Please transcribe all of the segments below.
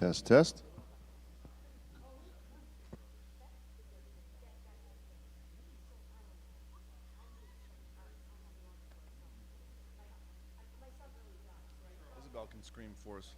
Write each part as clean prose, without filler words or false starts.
Test, test. Isabel can scream for us.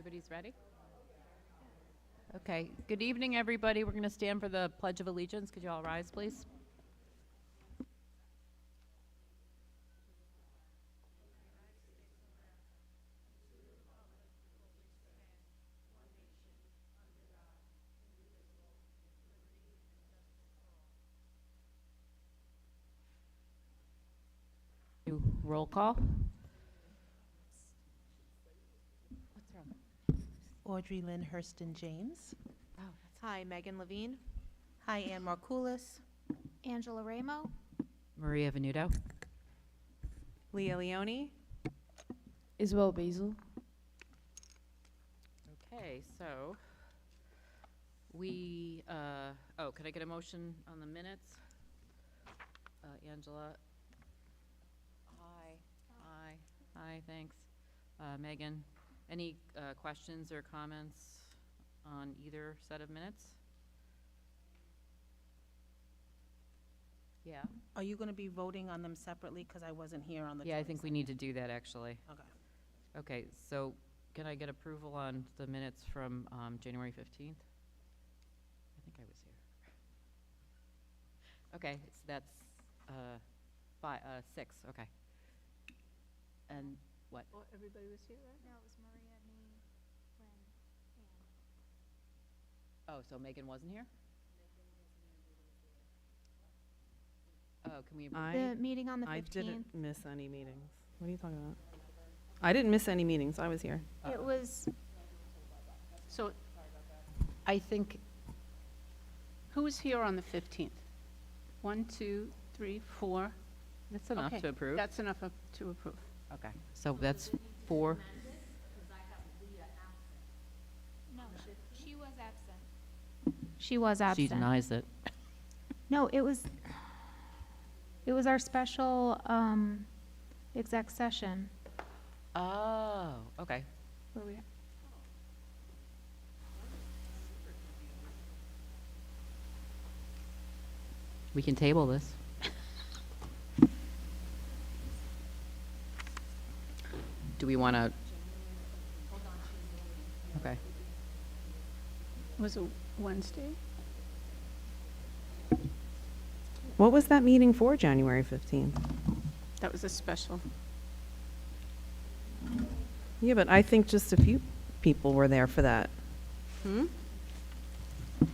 Everybody's ready? Okay. Good evening, everybody. We're going to stand for the Pledge of Allegiance. Could you all rise, please? Do roll call. What's wrong? Audrey Lynn Hurston James. Oh, Hi, Megan Levine. Hi, Ann Markoulis. Angela Ramo. Maria Venuto. Leah Leone. Isabel Basil. Okay, so could I get a motion on the minutes? Angela? Hi, thanks. Megan, any questions or comments on either set of minutes? Yeah? Are you going to be voting on them separately? Because I wasn't here on the 22nd. Yeah, I think we need to do that, actually. Okay. Okay, so can I get approval on the minutes from January 15th? I think I was here. Okay, so that's 6, okay. And what? Everybody was here, right? No, it was Maria, me, Lynn, Ann. Oh, so Megan wasn't here? Oh, can we? The meeting on the 15th. I didn't miss any meetings. What are you talking about? I didn't miss any meetings. I was here. It was, So I think, who was here on the 15th? 1, 2, 3, 4. That's enough Okay, to approve? That's enough to approve. Okay, so that's 4. no, she was absent. She was absent. She denies it. No, it was our special exec session. Oh, okay. Where we at? We can table this. Do we want to? Okay. Was it Wednesday? What was that meeting for, January 15th? That was a special. Yeah, but I think just a few people were there for that. Hmm?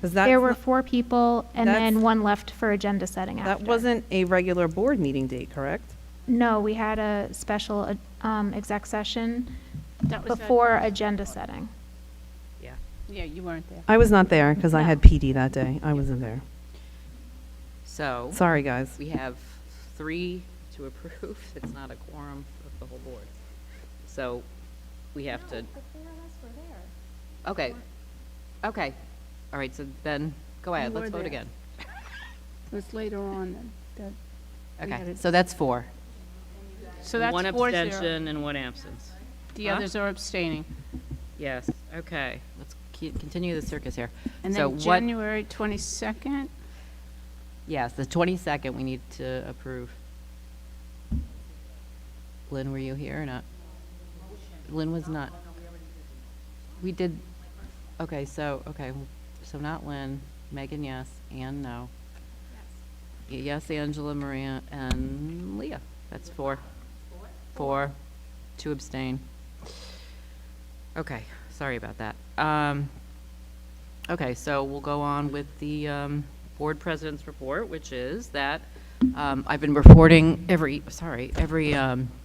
'Cause that's There were not- 4 people, and then that's- one left for agenda setting after. That wasn't a regular board meeting date, correct? No, we had a special exec session That was before agenda setting. Yeah, you weren't there. I was not there because I No. had PD that day. I wasn't there. So Sorry, guys. we have 3 to approve. It's not a quorum of the whole board. So we have to. The 4 of us were there. Okay. Okay. All right, so then, go ahead, You let's were vote there. again. It was later on that. We had Okay, it. so that's 4. So that's One 4-0. abstention and 1 absence. The Huh? others are abstaining. Yes, okay. Let's continue the circus here. And So then what- January 22nd, Yes, the 22nd we need to approve. Lynn, were you here or not? Lynn was not. We did, okay, so not Lynn, Megan, yes, Ann, no. Yes, Angela, Maria, and Leah. That's 4. 4, 2 abstain. Okay, sorry about that. Okay, so we'll go on with the board president's report, which is that I've been reporting every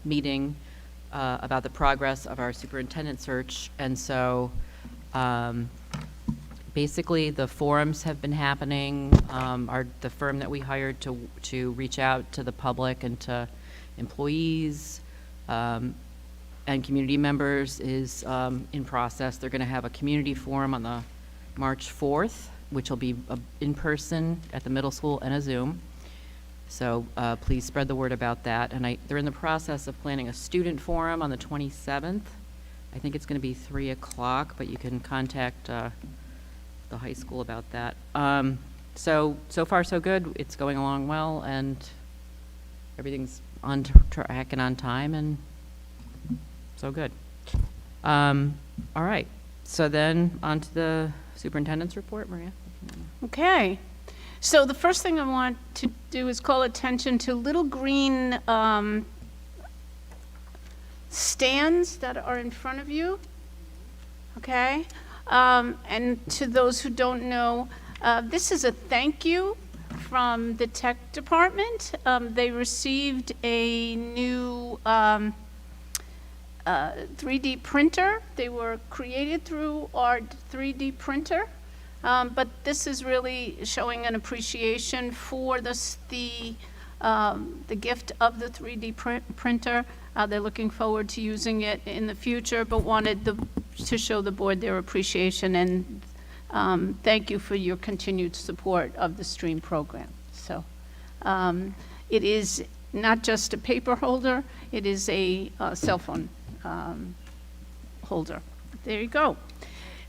meeting about the progress of our superintendent search. And so basically the forums have been happening. The firm that we hired to reach out to the public and to employees and community members is in process. They're going to have a community forum on the March 4th, which will be in person at the middle school and a Zoom. So please spread the word about that. And they're in the process of planning a student forum on the 27th. I think it's going to be 3 o'clock, but you can contact the high school about that. So far so good. It's going along well, and everything's on track and on time, and so good. All right. So then, on to the superintendent's report, Maria. Okay. So the first thing I want to do is call attention to little green stands that are in front of you. Okay? And to those who don't know, this is a thank you from the tech department. They received a new 3D printer. They were created through our 3D printer. But this is really showing an appreciation for the gift of the 3D printer. They're looking forward to using it in the future, but wanted to show the board their appreciation and thank you for your continued support of the STREAM program. So it is not just a paper holder, it is a cell phone holder. There you go.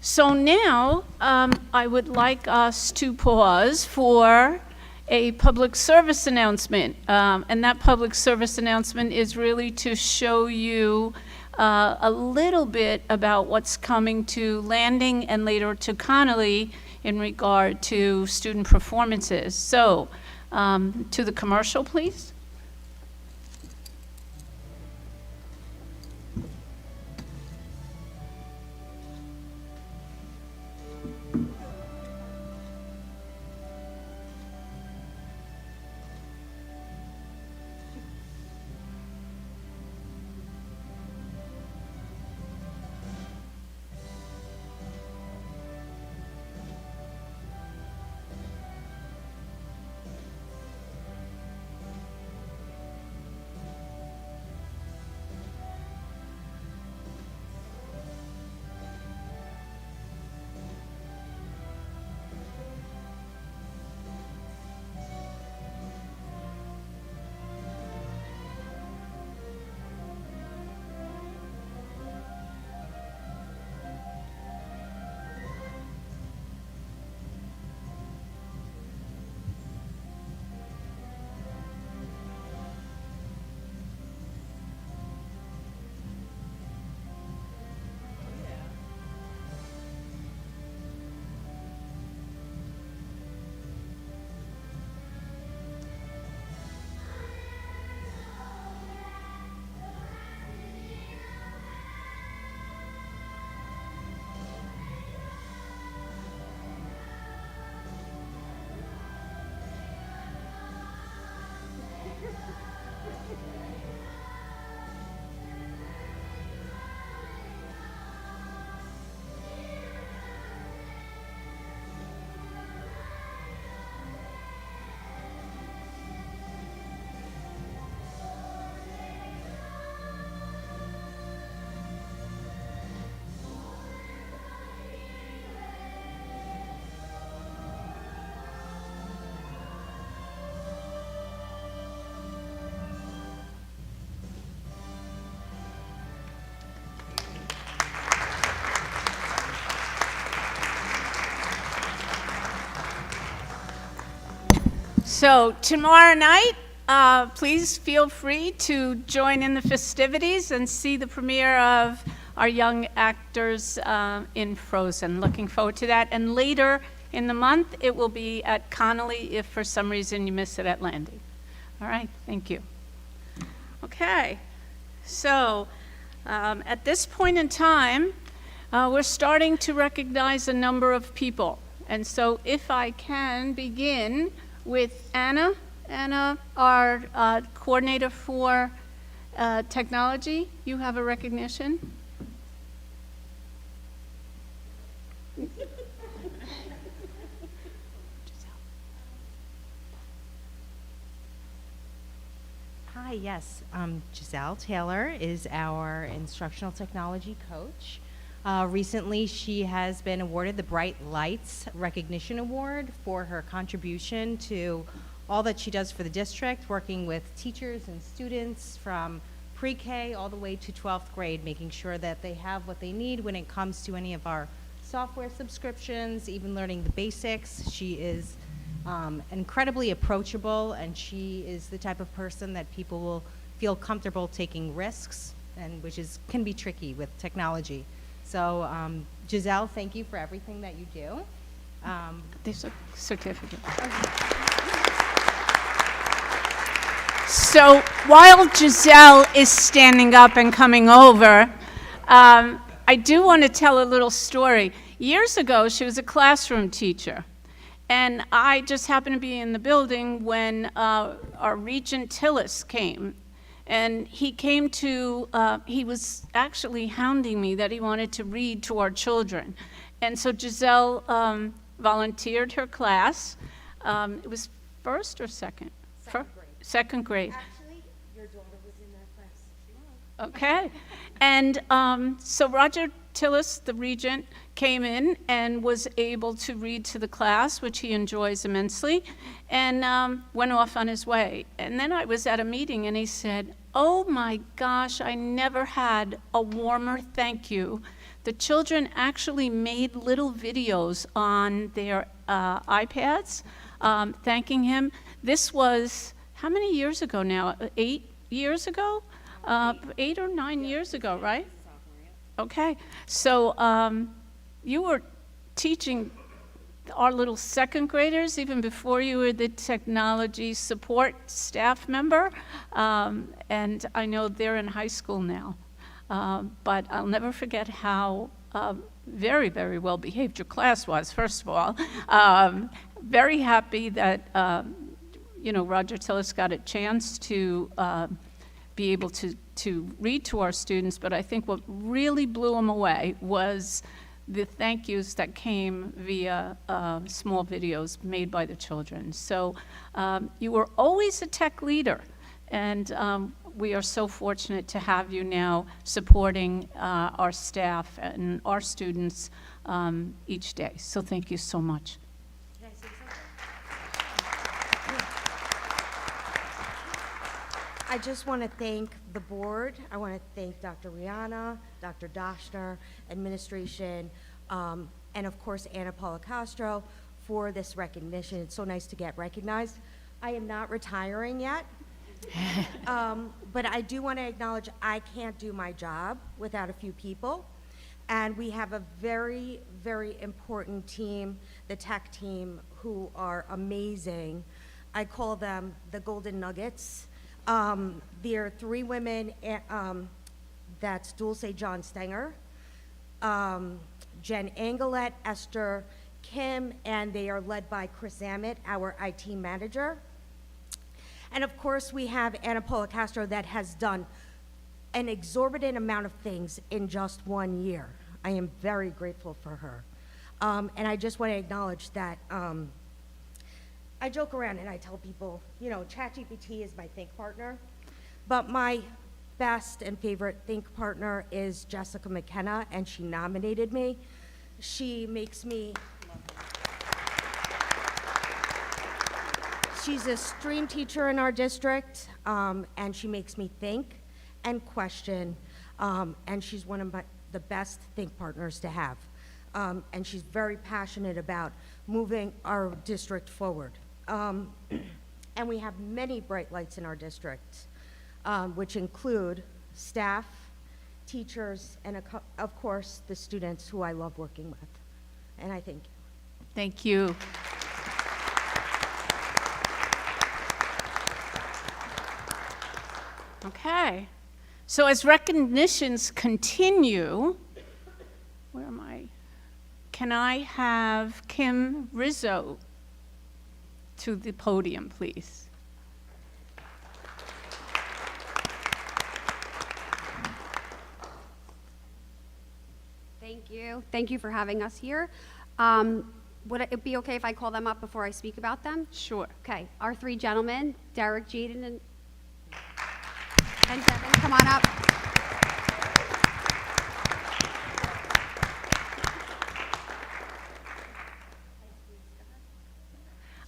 So now, I would like us to pause for a public service announcement. And that public service announcement is really to show you a little bit about what's coming to Landing and later to Connolly in regard to student performances. So, to the commercial, please. So tomorrow night, please feel free to join in the festivities and see the premiere of our young actors in Frozen. Looking forward to that. And later in the month, it will be at Connolly if for some reason you miss it at Landing. All right, thank you. Okay, so at this point in time, we're starting to recognize a number of people. And so if I can begin with Anna. Anna, our coordinator for technology, you have a recognition. Hi, yes. Giselle Taylor is our instructional technology coach. Recently, she has been awarded the Bright Lights Recognition Award for her contribution to all that she does for the district, working with teachers and students from pre-K all the way to 12th grade, making sure that they have what they need when it comes to any of our software subscriptions, even learning the basics. She is incredibly approachable, and she is the type of person that people will feel comfortable taking risks, and which can be tricky with technology. So Giselle, thank you for everything that you do. There's a certificate. So while Giselle is standing up and coming over, I do want to tell a little story. Years ago, she was a classroom teacher. And I just happened to be in the building when our Regent Tillis came. And he came to, he was actually hounding me that he wanted to read to our children. And so Giselle volunteered her class. It was first or second? Second grade. Actually, your daughter was in that class. Okay. And so Roger Tillis, the regent, came in and was able to read to the class, which he enjoys immensely, and went off on his way. And then I was at a meeting, and he said, "Oh my gosh, I never had a warmer thank you." The children actually made little videos on their iPads thanking him. This was, how many years ago now? 8 years ago? 8 or 9 years ago, right? Okay. So you were teaching our little second graders even before you were the technology support staff member. And I know they're in high school now. But I'll never forget how very, very well behaved your class was, first of all. Very happy that, Roger Tillis got a chance to be able to read to our students, but I think what really blew him away was the thank yous that came via small videos made by the children. So you were always a tech leader, and we are so fortunate to have you now supporting our staff and our students each day. So thank you so much. Can I say something? I just want to thank the board. I want to thank Dr. Rihanna, Dr. Doshner, administration, and of course Anna Paula Castro for this recognition. It's so nice to get recognized. I am not retiring yet, but I do want to acknowledge I can't do my job without a few people. And we have a very, very important team, the tech team, who are amazing. I call them the Golden Nuggets. There are 3 women, that's Dulce John Stenger, Jen Angelette, Esther Kim, and they are led by Chris Zammit, our IT manager. And of course, we have Anna Paula Castro that has done an exorbitant amount of things in just 1 year. I am very grateful for her. And I just want to acknowledge that I joke around and I tell people, ChatGPT is my think partner, but my best and favorite think partner is Jessica McKenna, and she nominated me. She makes me, she's a stream teacher in our district, and she makes me think and question, and she's one of the best think partners to have. And she's very passionate about moving our district forward. And we have many bright lights in our district, which include staff, teachers, and of course, the students who I love working with. And I thank you. Thank you. Okay. So as recognitions continue, where am I? Can I have Kim Rizzo to the podium, please? Thank you. Thank you for having us here. Would it be okay if I call them up before I speak about them? Sure. Okay. Our 3 gentlemen, Derek, Jaden, and Devin, come on up.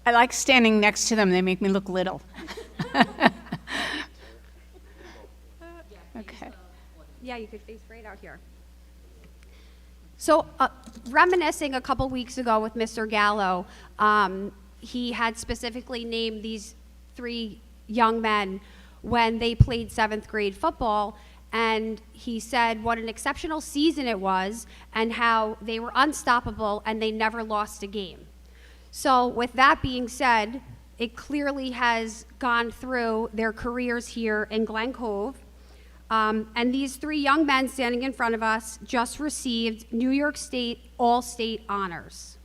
I like standing next to them. They make me look little. Okay. Yeah, you could face right out here. So, reminiscing a couple weeks ago with Mr. Gallo, he had specifically named these 3 young men when they played 7th grade football, and he said what an exceptional season it was and how they were unstoppable and they never lost a game. So with that being said, it clearly has gone through their careers here in Glen Cove. And these three young men standing in front of us just received New York State All-State honors.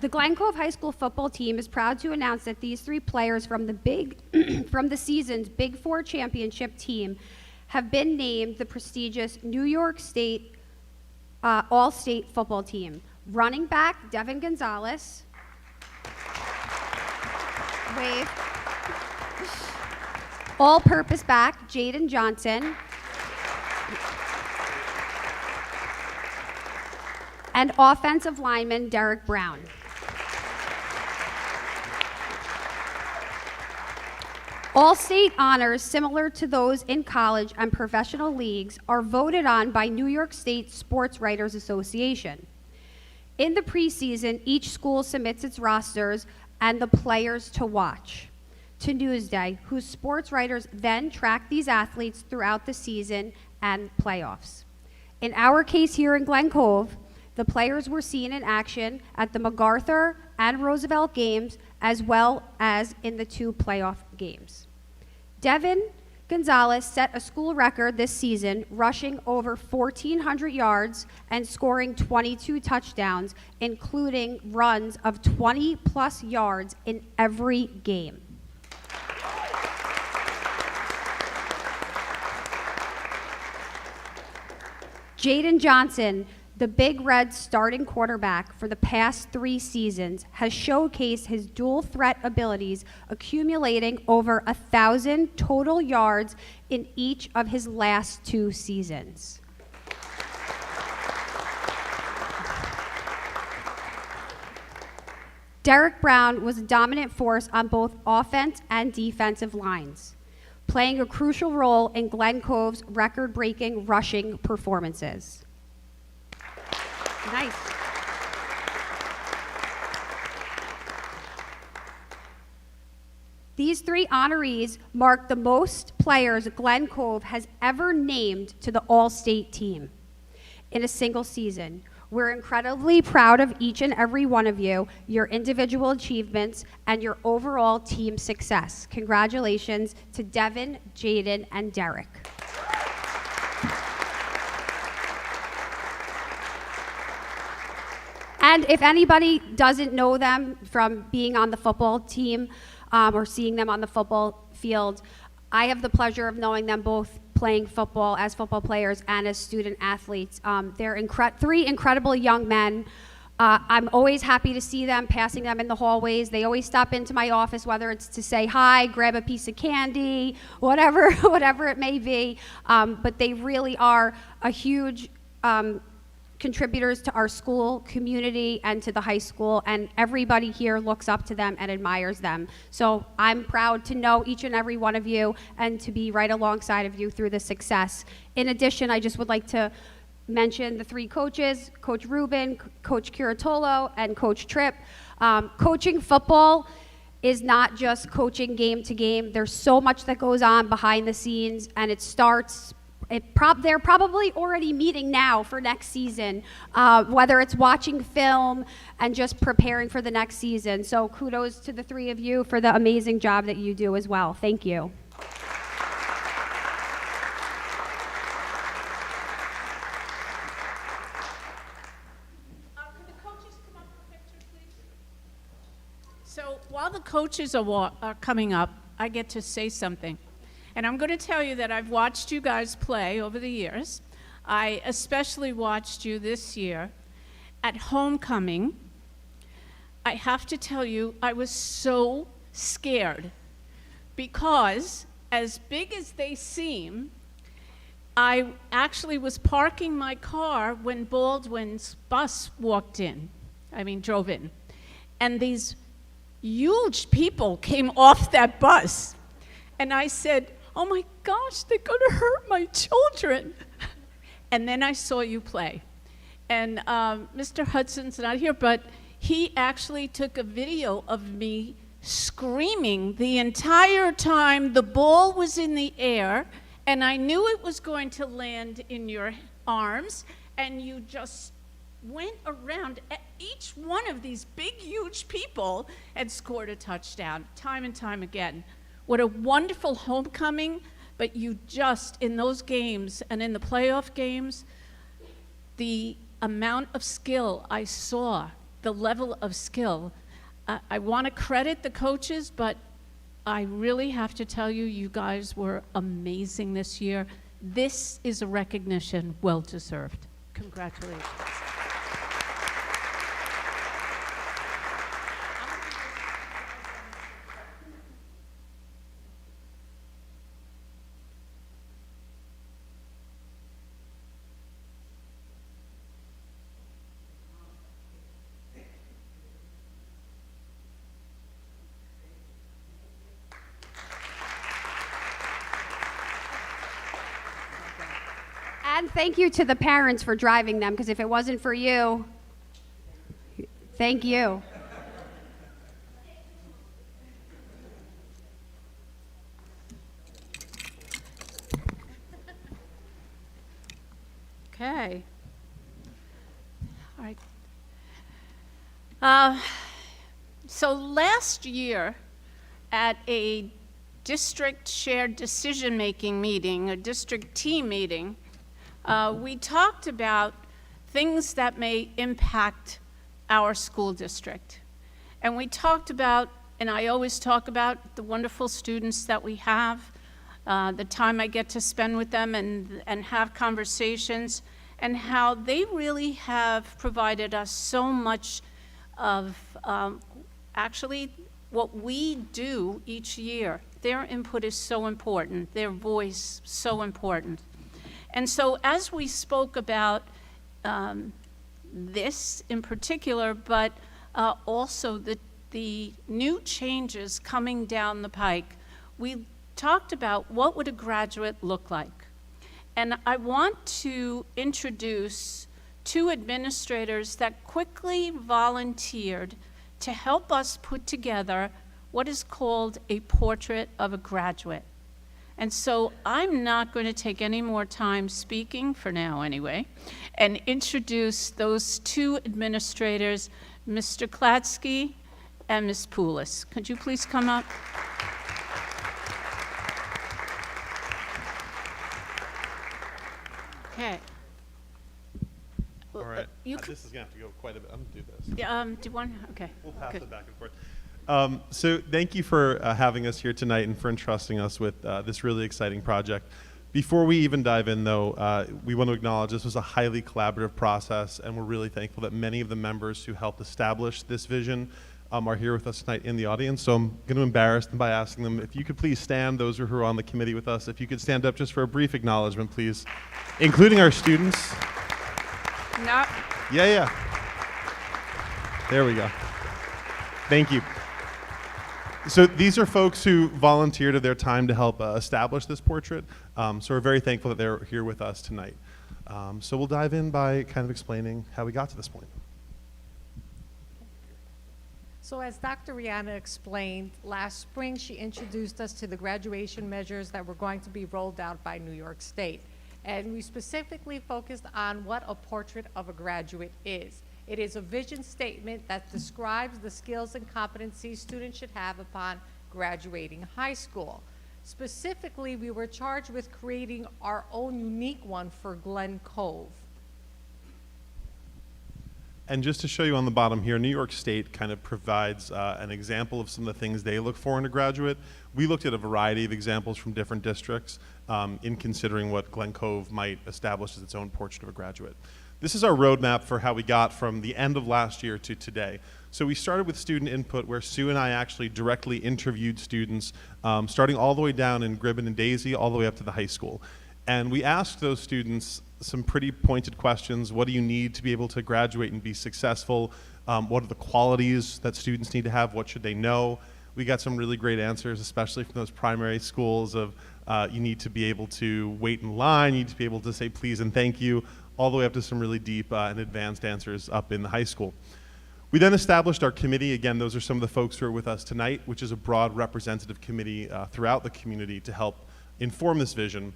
The Glen Cove High School football team is proud to announce that these three players from the season's Big Four championship team have been named the prestigious New York State All-State football team. Running back Devin Gonzalez, wave. All-purpose back Jaden Johnson, and offensive lineman Derek Brown. All-state honors, similar to those in college and professional leagues, are voted on by New York State Sports Writers Association. In the preseason, each school submits its rosters and the players to watch to Newsday, whose sports writers then track these athletes throughout the season and playoffs. In our case here in Glen Cove, the players were seen in action at the MacArthur and Roosevelt games, as well as in the 2 playoff games. Devin Gonzalez set a school record this season, rushing over 1,400 yards and scoring 22 touchdowns, including runs of 20-plus yards in every game. Jaden Johnson, the Big Red starting quarterback for the past 3 seasons, has showcased his dual threat abilities, accumulating over 1,000 total yards in each of his last 2 seasons. Derek Brown was a dominant force on both offense and defensive lines, playing a crucial role in Glen Cove's record-breaking rushing performances. Nice. These 3 honorees mark the most players Glen Cove has ever named to the All-State team in a single season. We're incredibly proud of each and every one of you, your individual achievements, and your overall team success. Congratulations to Devin, Jaden, and Derek. And if anybody doesn't know them from being on the football team or seeing them on the football field, I have the pleasure of knowing them both playing football as football players and as student athletes. They're 3 incredible young men. I'm always happy to see them, passing them in the hallways. They always stop into my office, whether it's to say hi, grab a piece of candy, whatever it may be. But they really are a huge contributors to our school community and to the high school, and everybody here looks up to them and admires them. So I'm proud to know each and every one of you and to be right alongside of you through the success. In addition, I just would like to mention the 3 coaches, Coach Rubin, Coach Curatolo, and Coach Tripp. Coaching football is not just coaching game to game. There's so much that goes on behind the scenes, and it starts they're probably already meeting now for next season, whether it's watching film and just preparing for the next season. So kudos to the 3 of you for the amazing job that you do as well. Thank you. Could the coaches come up for a picture, please? So while the coaches are coming up, I get to say something. And I'm going to tell you that I've watched you guys play over the years. I especially watched you this year at homecoming. I have to tell you, I was so scared because as big as they seem, I actually was parking my car when Baldwin's bus drove in. And these huge people came off that bus. And I said, oh my gosh, they're going to hurt my children. And then I saw you play. And Mr. Hudson's not here, but he actually took a video of me screaming the entire time the ball was in the air, and I knew it was going to land in your arms, and you just went around each one of these big, huge people and scored a touchdown time and time again. What a wonderful homecoming, but you just, in those games and in the playoff games, the amount of skill I saw, the level of skill, I want to credit the coaches, but I really have to tell you, you guys were amazing this year. This is a recognition well-deserved. Congratulations. And thank you to the parents for driving them, because if it wasn't for you, thank you. Okay. All right. So last year, at a district shared decision-making meeting, a district team meeting, we talked about things that may impact our school district. And we talked about, and I always talk about, the wonderful students that we have, the time I get to spend with them and have conversations, and how they really have provided us so much of actually what we do each year. Their input is so important, their voice so important. And so as we spoke about this in particular, but also the new changes coming down the pike, we talked about what would a graduate look like. And I want to introduce two administrators that quickly volunteered to help us put together what is called a portrait of a graduate. And so I'm not going to take any more time speaking, for now anyway, and introduce those two administrators, Mr. Klatsky and Ms. Poulos. Could you please come up? Okay. All right. You This is going to have to go quite a bit. I'm going to do this. do you want, okay. We'll pass good. it back and forth. So thank you for having us here tonight and for entrusting us with this really exciting project. Before we even dive in, though, we want to acknowledge this was a highly collaborative process, and we're really thankful that many of the members who helped establish this vision are here with us tonight in the audience. So I'm going to embarrass them by asking them if you could please stand, those who are on the committee with us, if you could stand up just for a brief acknowledgement, please, including our students. No. Yeah. There we go. Thank you. So these are folks who volunteered their time to help establish this portrait. So we're very thankful that they're here with us tonight. So we'll dive in by kind of explaining how we got to this point. So as Dr. Rihanna explained, last spring she introduced us to the graduation measures that were going to be rolled out by New York State. And we specifically focused on what a portrait of a graduate is. It is a vision statement that describes the skills and competencies students should have upon graduating high school. Specifically, we were charged with creating our own unique one for Glen Cove. And just to show you on the bottom here, New York State kind of provides an example of some of the things they look for in a graduate. We looked at a variety of examples from different districts in considering what Glen Cove might establish as its own portrait of a graduate. This is our roadmap for how we got from the end of last year to today. So we started with student input, where Sue and I actually directly interviewed students, starting all the way down in Gribben and Daisy, all the way up to the high school. And we asked those students some pretty pointed questions. What do you need to be able to graduate and be successful? What are the qualities that students need to have? What should they know? We got some really great answers, especially from those primary schools of you need to be able to wait in line, you need to be able to say please and thank you, all the way up to some really deep and advanced answers up in the high school. We then established our committee. Again, those are some of the folks who are with us tonight, which is a broad representative committee throughout the community to help inform this vision.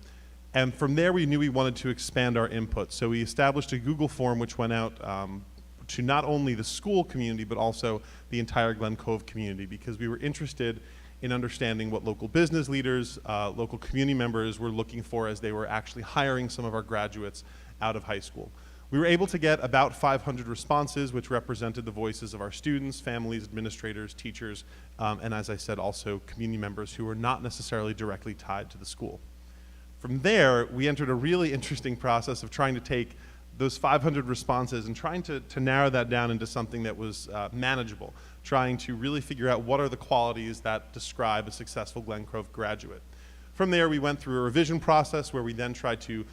And from there, we knew we wanted to expand our input. So we established a Google form which went out to not only the school community, but also the entire Glen Cove community, because we were interested in understanding what local business leaders, local community members were looking for as they were actually hiring some of our graduates out of high school. We were able to get about 500 responses, which represented the voices of our students, families, administrators, teachers, and as I said, also community members who were not necessarily directly tied to the school. From there, we entered a really interesting process of trying to take those 500 responses and trying to narrow that down into something that was manageable, trying to really figure out what are the qualities that describe a successful Glen Cove graduate. From there, we went through a revision process where we then tried to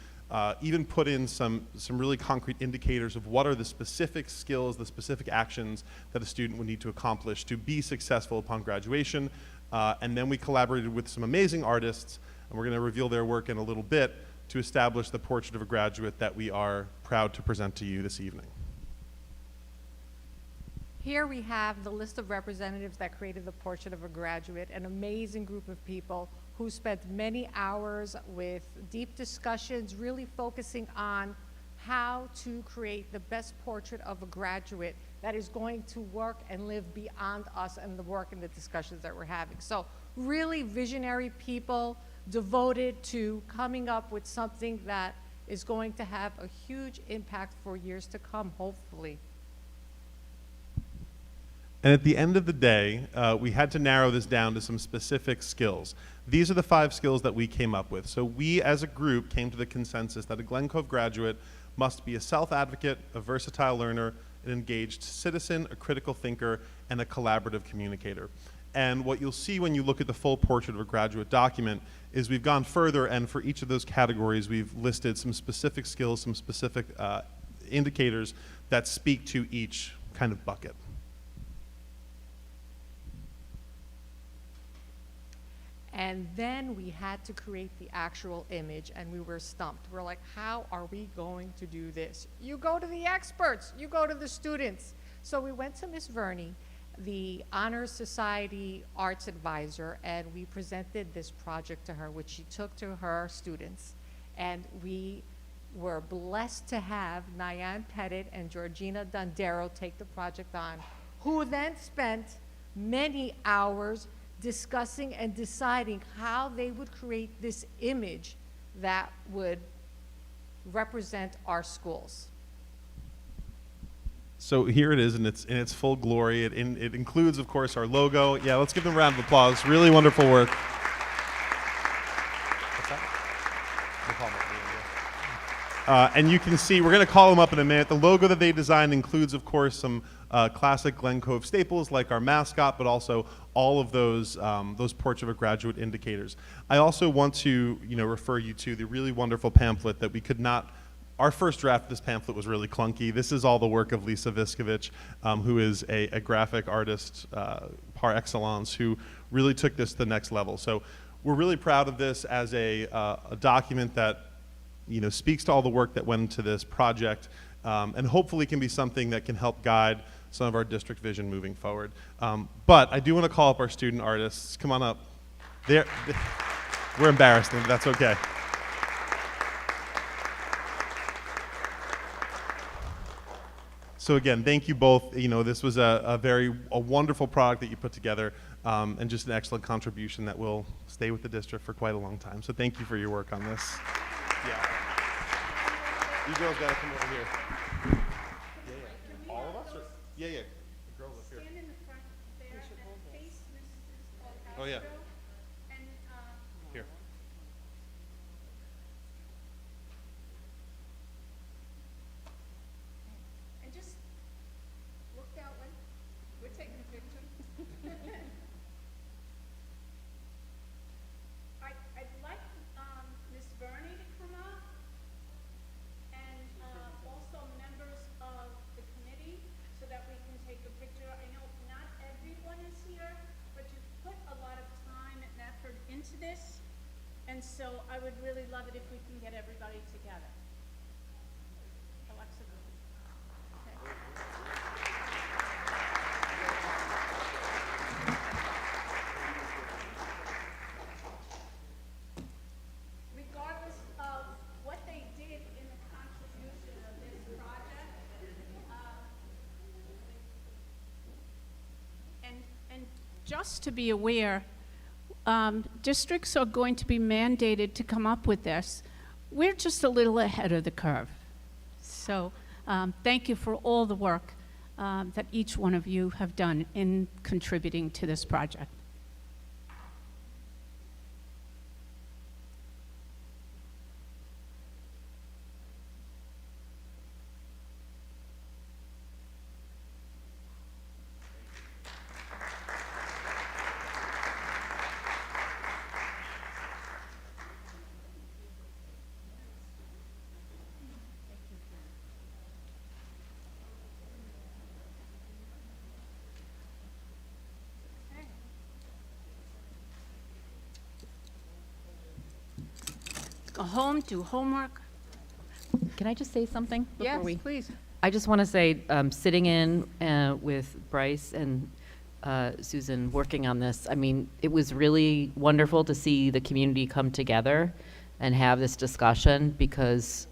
even put in some really concrete indicators of what are the specific skills, the specific actions that a student would need to accomplish to be successful upon graduation. And then we collaborated with some amazing artists, and we're going to reveal their work in a little bit, to establish the portrait of a graduate that we are proud to present to you this evening. Here we have the list of representatives that created the portrait of a graduate, an amazing group of people who spent many hours with deep discussions, really focusing on how to create the best portrait of a graduate that is going to work and live beyond us and the work and the discussions that we're having. So really visionary people devoted to coming up with something that is going to have a huge impact for years to come, hopefully. And at the end of the day, we had to narrow this down to some specific skills. These are the 5 skills that we came up with. So we as a group came to the consensus that a Glen Cove graduate must be a self-advocate, a versatile learner, an engaged citizen, a critical thinker, and a collaborative communicator. And what you'll see when you look at the full portrait of a graduate document is we've gone further, and for each of those categories, we've listed some specific skills, some specific indicators that speak to each kind of bucket. And then we had to create the actual image, and we were stumped. We're like, how are we going to do this? You go to the experts, you go to the students. So we went to Miss Verney, the Honor Society Arts Advisor, and we presented this project to her, which she took to her students. And we were blessed to have Nyan Pettit and Georgina Dondero take the project on, who then spent many hours discussing and deciding how they would create this image that would represent our schools. So here it is in its full glory. It includes, of course, our logo. Yeah, let's give them a round of applause. Really wonderful work. What's that? We'll call them up. And you can see, we're going to call them up in a minute. The logo that they designed includes, of course, some classic Glen Cove staples like our mascot, but also all of those portrait of a graduate indicators. I also want to refer you to the really wonderful pamphlet that we could not. Our first draft of this pamphlet was really clunky. This is all the work of Lisa Viskovich, who is a graphic artist par excellence, who really took this to the next level. So we're really proud of this as a document that speaks to all the work that went into this project, and hopefully can be something that can help guide some of our district vision moving forward. But I do want to call up our student artists. Come on up. We're embarrassed, but that's okay. So again, thank you both. This was a wonderful product that you put together, and just an excellent contribution that will stay with the district for quite a long time. So thank you for your work on this. Yeah. You girls got to come over here. Yeah. All of us? Or? Yeah. The girls up here. Stand in the front there and face Mrs. Oh yeah. And, Here. and just look that way. We're taking a picture. I'd like Miss Verney to come up, and also members of the committee, so that we can take a picture. I know not everyone is here, but you put a lot of time and effort into this, and so I would really love it if we can get everybody together. Alexa. Okay. just to be aware, districts are going to be mandated to come up with this. We're just a little ahead of the curve. So thank you for all the work that each one of you have done in contributing to this project. Go home, do homework. Can I just say something before Yes, we? please. I just want to say, sitting in with Bryce and Susan working on this, I mean, it was really wonderful to see the community come together and have this discussion, because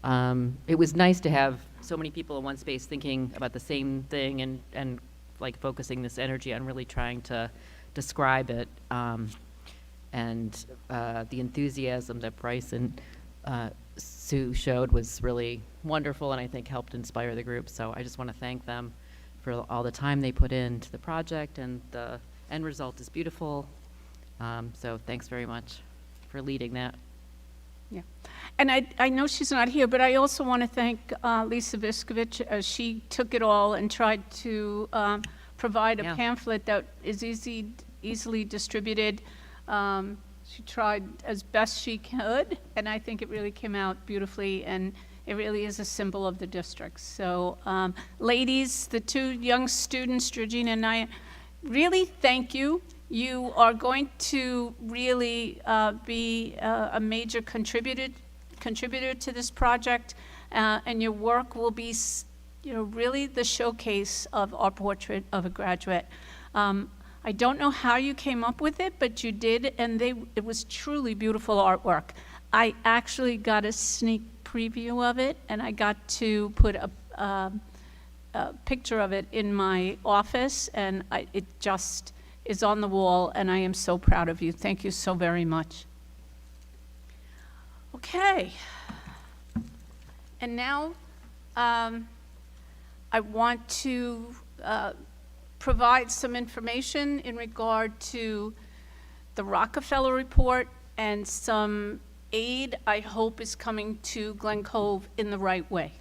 it was nice to have so many people in one space thinking about the same thing and like focusing this energy on really trying to describe it. And the enthusiasm that Bryce and Sue showed was really wonderful, and I think helped inspire the group. So I just want to thank them for all the time they put into the project, and the end result is beautiful. So thanks very much for leading that. Yeah. And I know she's not here, but I also want to thank Lisa Viskovich, as she took it all and tried to provide a Yeah. pamphlet that is easily distributed. She tried as best she could, and I think it really came out beautifully, and it really is a symbol of the district. So, ladies, the two young students, Georgina and I, really thank you. You are going to really be a major contributor to this project, and your work will be, really the showcase of our portrait of a graduate. I don't know how you came up with it, but you did, and it was truly beautiful artwork. I actually got a sneak preview of it, and I got to put a picture of it in my office, and it just is on the wall, and I am so proud of you. Thank you so very much. Okay. And now I want to provide some information in regard to the Rockefeller report, and some aid I hope is coming to Glen Cove in the right way.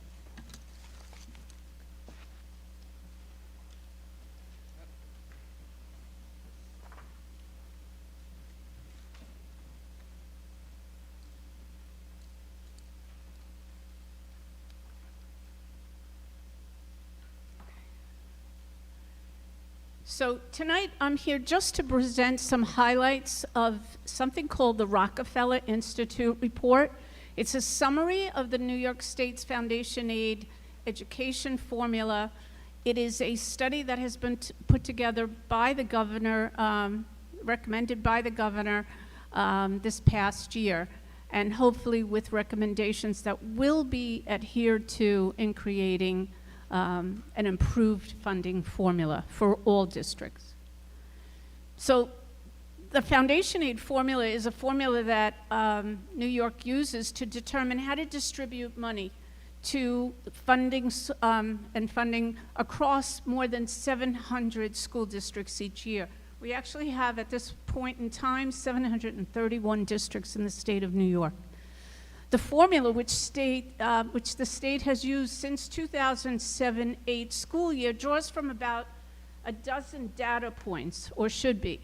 So tonight, I'm here just to present some highlights of something called the Rockefeller Institute Report. It's a summary of the New York State's Foundation Aid education formula. It is a study that has been put together by the governor, recommended by the governor this past year, and hopefully with recommendations that will be adhered to in creating an improved funding formula for all districts. So the Foundation Aid formula is a formula that New York uses to determine how to distribute money to funding and funding across more than 700 school districts each year. We actually have, at this point in time, 731 districts in the state of New York. The formula which the state has used since 2007-08 school year draws from about a dozen data points, or should be.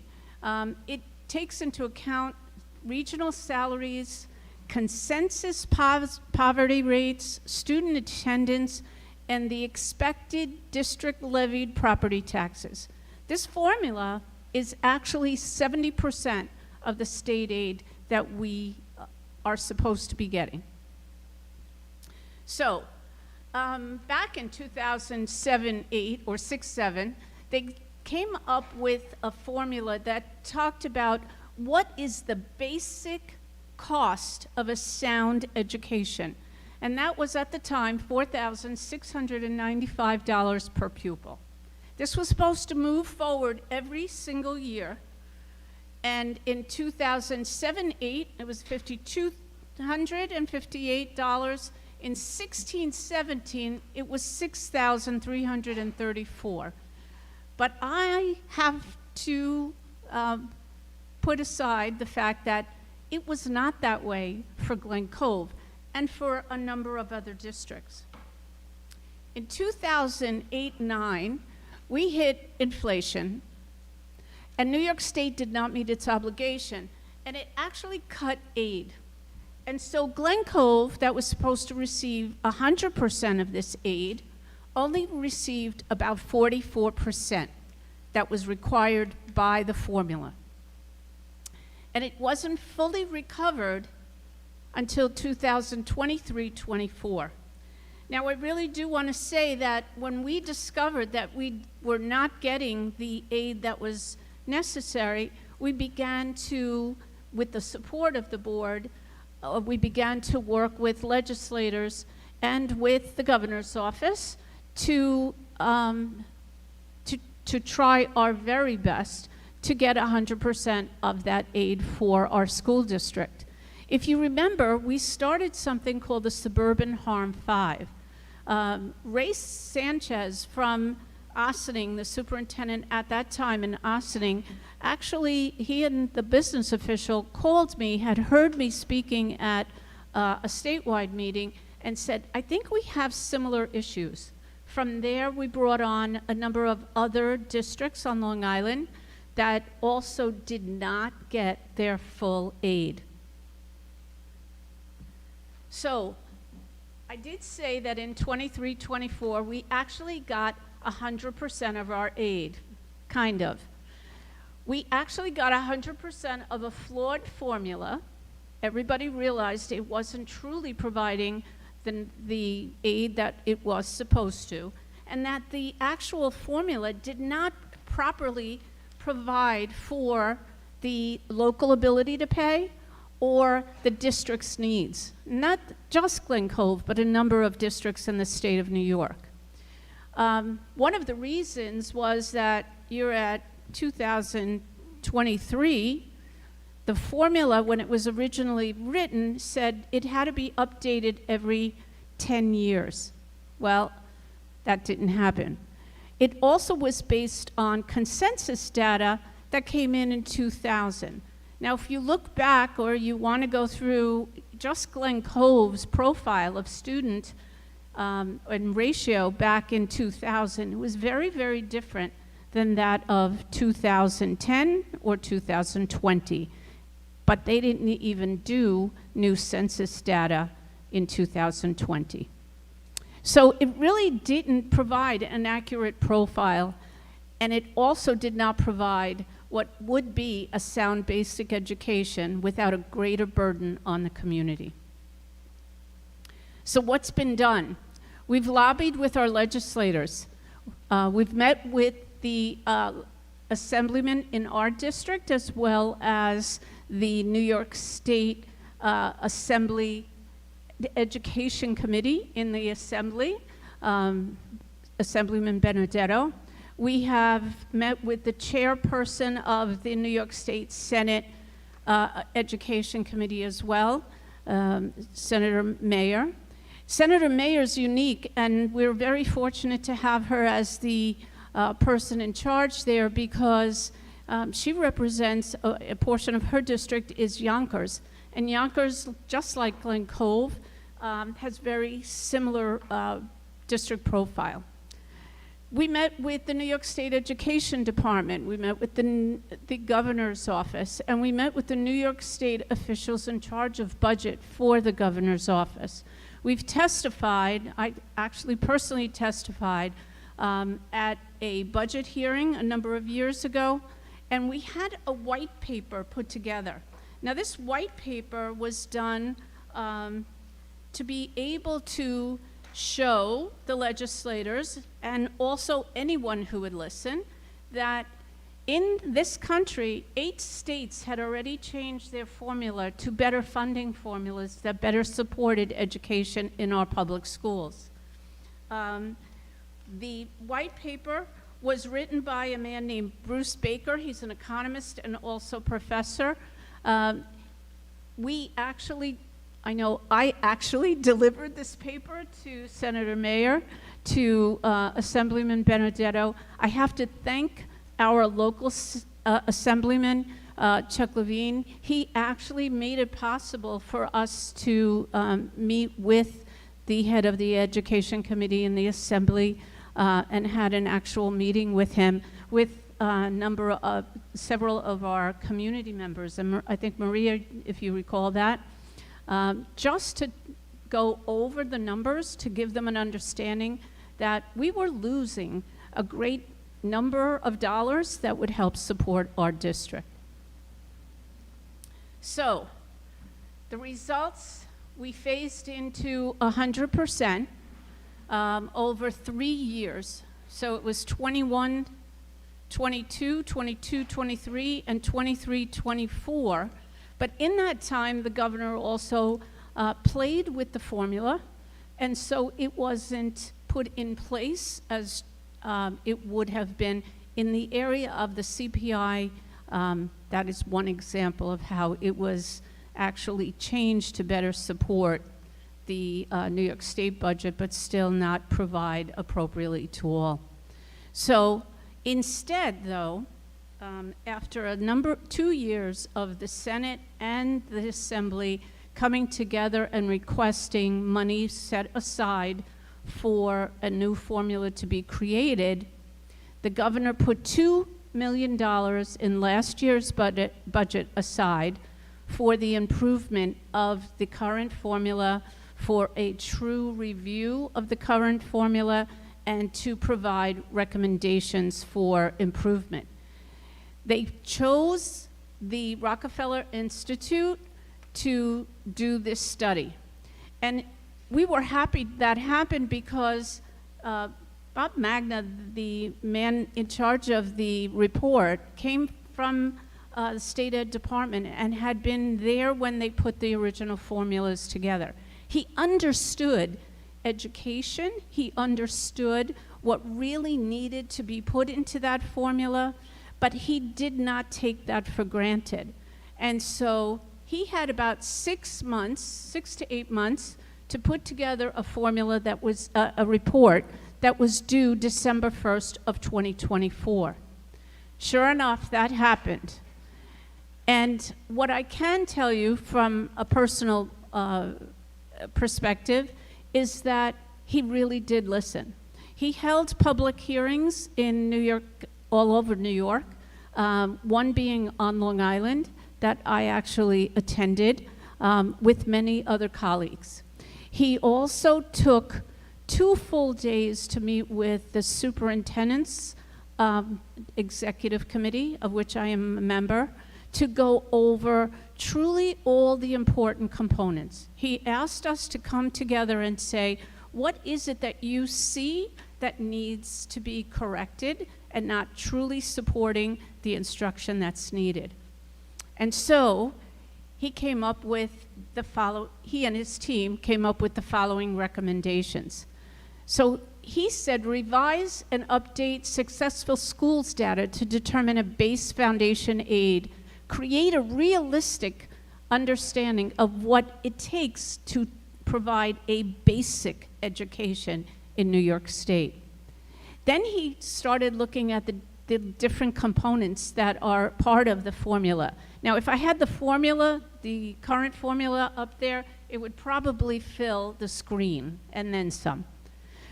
It takes into account regional salaries, consensus poverty rates, student attendance, and the expected district levied property taxes. This formula is actually 70% of the state aid that we are supposed to be getting. So, back in 2007-08 or 6-7, they came up with a formula that talked about what is the basic cost of a sound education. And that was at the time $4,695 per pupil. This was supposed to move forward every single year. And in 2007-8, it was $5,258. In 16-17, it was $6,334. But I have to put aside the fact that it was not that way for Glen Cove and for a number of other districts. In 2008-9, we hit inflation, and New York State did not meet its obligation, and it actually cut aid. And so Glen Cove, that was supposed to receive 100% of this aid, only received about 44% that was required by the formula. And it wasn't fully recovered until 2023-24. Now, I really do want to say that when we discovered that we were not getting the aid that was necessary, we began to, with the support of the board, we began to work with legislators and with the governor's office to try our very best to get 100% of that aid for our school district. If you remember, we started something called the Suburban Harm 5. Ray Sanchez from Ossining, the superintendent at that time in Ossining, actually, he and the business official called me, had heard me speaking at a statewide meeting, and said, I think we have similar issues. From there, we brought on a number of other districts on Long Island that also did not get their full aid. So, I did say that in 23-24, we actually got 100% of our aid, kind of. We actually got 100% of a flawed formula. Everybody realized it wasn't truly providing the aid that it was supposed to, and that the actual formula did not properly provide for the local ability to pay or the district's needs. Not just Glen Cove, but a number of districts in the state of New York. One of the reasons was that you're at 2023, the formula, when it was originally written, said it had to be updated every 10 years. Well, that didn't happen. It also was based on consensus data that came in 2000. Now, if you look back or you want to go through just Glen Cove's profile of student and ratio back in 2000, it was very, very different than that of 2010 or 2020. But they didn't even do new census data in 2020. So it really didn't provide an accurate profile, and it also did not provide what would be a sound basic education without a greater burden on the community. So what's been done? We've lobbied with our legislators. We've met with the assemblyman in our district as well as the New York State Assembly Education Committee in the Assembly, Assemblyman Benedetto. We have met with the chairperson of the New York State Senate Education Committee as well, Senator Mayer. Senator Mayer is unique, and we're very fortunate to have her as the person in charge there because she represents a portion of her district is Yonkers. And Yonkers, just like Glen Cove, has very similar district profile. We met with the New York State Education Department, we met with the governor's office, and we met with the New York State officials in charge of budget for the governor's office. We've testified, I actually personally testified at a budget hearing a number of years ago, and we had a white paper put together. Now this white paper was done to be able to show the legislators and also anyone who would listen that in this country, 8 states had already changed their formula to better funding formulas that better supported education in our public schools. The white paper was written by a man named Bruce Baker. He's an economist and also professor. I actually delivered this paper to Senator Mayer, to Assemblyman Benedetto. I have to thank our local Assemblyman, Chuck Levine. He actually made it possible for us to meet with the head of the Education Committee in the Assembly and had an actual meeting with him, with several of our community members. And I think Maria, if you recall that, just to go over the numbers to give them an understanding that we were losing a great number of dollars that would help support our district. So, the results, we phased into 100% over 3 years. So it was 21, 22, 22, 23, and 23, 24. But in that time, the governor also played with the formula, and so it wasn't put in place as it would have been in the area of the CPI. That is one example of how it was actually changed to better support the New York State budget, but still not provide appropriately to all. So instead, though, after 2 years of the Senate and the Assembly coming together and requesting money set aside for a new formula to be created, the governor put $2 million in last year's budget aside for the improvement of the current formula, for a true review of the current formula, and to provide recommendations for improvement. They chose the Rockefeller Institute to do this study. And we were happy that happened because Bob Magna, the man in charge of the report, came from the State Ed Department and had been there when they put the original formulas together. He understood education. He understood what really needed to be put into that formula, but he did not take that for granted. And so he had about 6 months, 6 to 8 months, to put together a formula that was a report that was due December 1st of 2024. Sure enough, that happened. And what I can tell you from a personal perspective is that he really did listen. He held public hearings in New York, all over New York, one being on Long Island that I actually attended with many other colleagues. He also took 2 full days to meet with the superintendent's executive committee, of which I am a member, to go over truly all the important components. He asked us to come together and say, what is it that you see that needs to be corrected and not truly supporting the instruction that's needed? And so he came up with he and his team came up with the following recommendations. So he said, revise and update successful schools data to determine a base foundation aid, create a realistic understanding of what it takes to provide a basic education in New York State. Then he started looking at the different components that are part of the formula. Now, if I had the formula, the current formula up there, it would probably fill the screen and then some.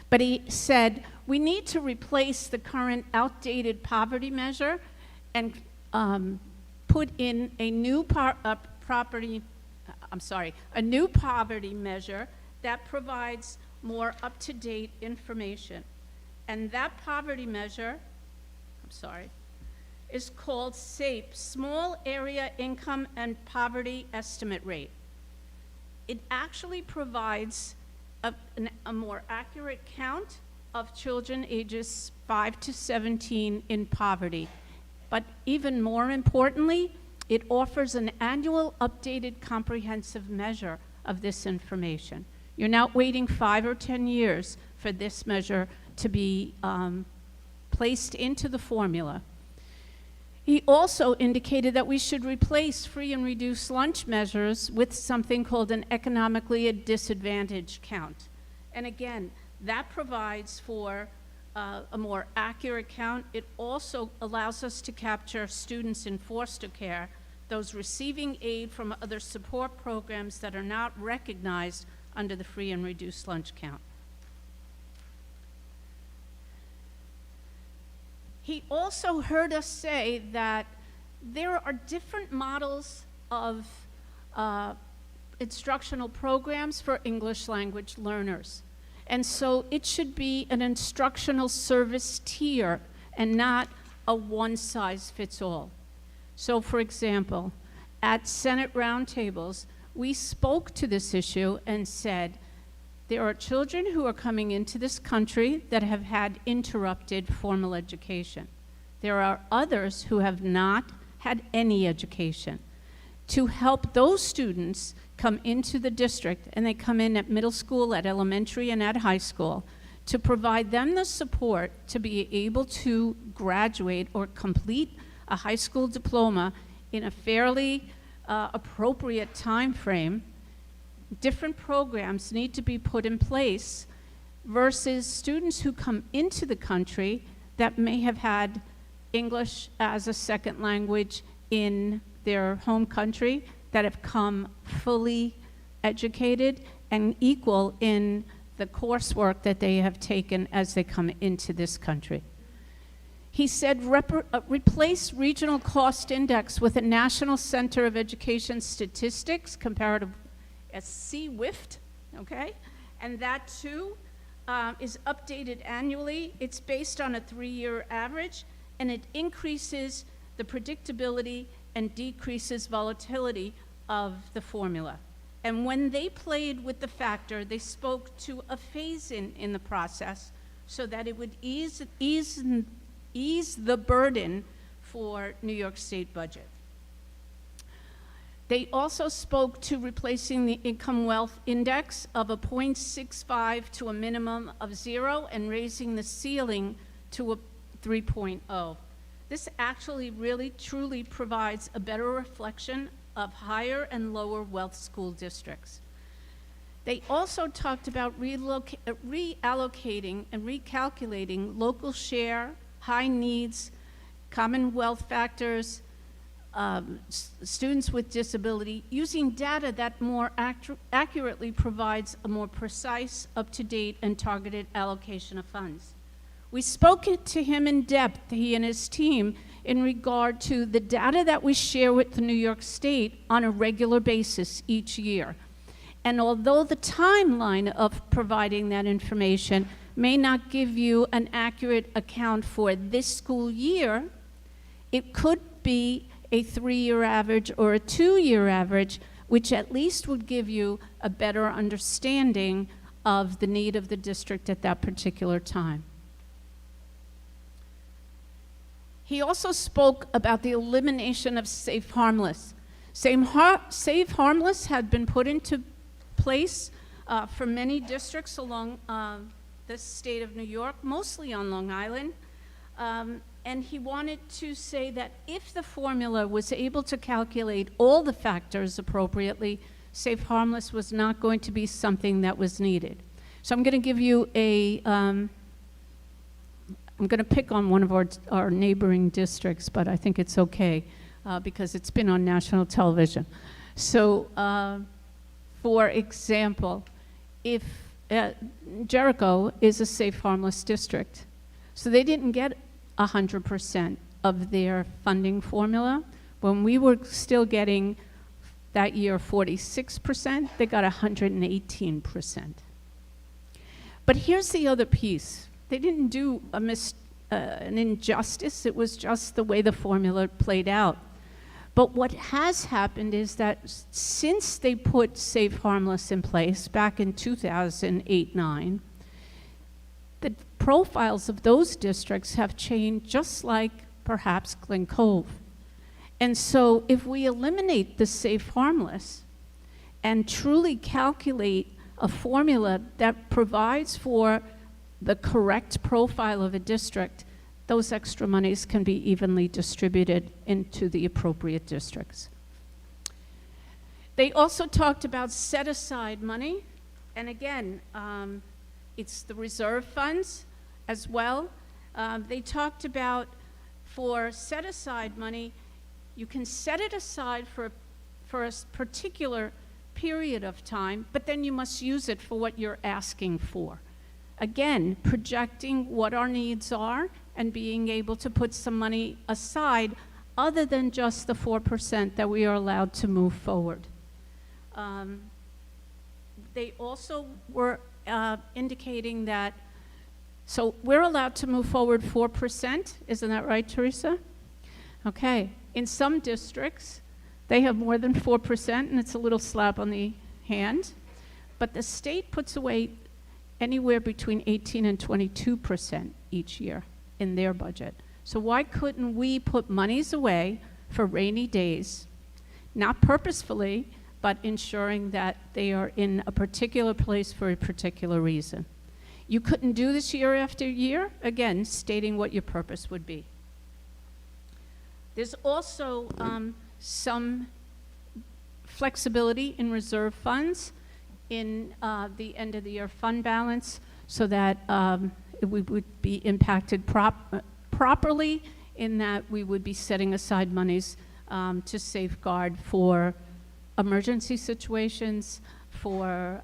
But he said, we need to replace the current outdated poverty measure and put in a new poverty measure that provides more up-to-date information. And that poverty measure, is called SAPE, Small Area Income and Poverty Estimate Rate. It actually provides a more accurate count of children ages 5 to 17 in poverty. But even more importantly, it offers an annual updated comprehensive measure of this information. You're not waiting 5 or 10 years for this measure to be placed into the formula. He also indicated that we should replace free and reduced lunch measures with something called an economically disadvantaged count. And again, that provides for a more accurate count. It also allows us to capture students in foster care, those receiving aid from other support programs that are not recognized under the free and reduced lunch count. He also heard us say that there are different models of instructional programs for English language learners. And so it should be an instructional service tier and not a one-size-fits-all. So, for example, at Senate roundtables, we spoke to this issue and said, there are children who are coming into this country that have had interrupted formal education. There are others who have not had any education. To help those students come into the district, and they come in at middle school, at elementary, and at high school, to provide them the support to be able to graduate or complete a high school diploma in a fairly appropriate time frame. Different programs need to be put in place versus students who come into the country that may have had English as a second language in their home country, that have come fully educated and equal in the coursework that they have taken as they come into this country. He said replace regional cost index with a National Center of Education Statistics, comparative as CWIFT, okay? And that too is updated annually. It's based on a 3-year average, and it increases the predictability and decreases volatility of the formula. And when they played with the factor, they spoke to a phase-in in the process so that it would ease the burden for New York State budget. They also spoke to replacing the income wealth index of a 0.65 to a minimum of 0 and raising the ceiling to a 3.0. This actually really truly provides a better reflection of higher and lower wealth school districts. They also talked about reallocating and recalculating local share, high needs, Commonwealth factors, students with disability, using data that more accurately provides a more precise, up-to-date, and targeted allocation of funds. We spoke to him in depth, he and his team, in regard to the data that we share with the New York State on a regular basis each year. And although the timeline of providing that information may not give you an accurate account for this school year, it could be a 3-year average or a 2-year average, which at least would give you a better understanding of the need of the district at that particular time. He also spoke about the elimination of Safe Harmless. Safe Harmless had been put into place for many districts along the state of New York, mostly on Long Island. And he wanted to say that if the formula was able to calculate all the factors appropriately, Safe Harmless was not going to be something that was needed. So I'm going to give you I'm going to pick on one of our neighboring districts, but I think it's okay because it's been on national television. So, for example, if Jericho is a Safe Harmless district, so they didn't get 100% of their funding formula. When we were still getting that year 46%, they got 118%. But here's the other piece. They didn't do an injustice. It was just the way the formula played out. But what has happened is that since they put Safe Harmless in place back in 2008-9, the profiles of those districts have changed, just like perhaps Glen Cove. And so if we eliminate the Safe Harmless and truly calculate a formula that provides for the correct profile of a district, those extra monies can be evenly distributed into the appropriate districts. They also talked about set-aside money, and again, it's the reserve funds as well. They talked about for set-aside money, you can set it aside for a particular period of time, but then you must use it for what you're asking for. Again, projecting what our needs are and being able to put some money aside other than just the 4% that we are allowed to move forward. They also were indicating that, so we're allowed to move forward 4%, isn't that right, Teresa? Okay, in some districts, they have more than 4%, and it's a little slap on the hand, but the state puts away anywhere between 18 and 22% each year in their budget. So why couldn't we put monies away for rainy days, not purposefully, but ensuring that they are in a particular place for a particular reason? You couldn't do this year after year, again, stating what your purpose would be. There's also some flexibility in reserve funds in the end of the year fund balance so that we would be impacted properly in that we would be setting aside monies to safeguard for emergency situations, for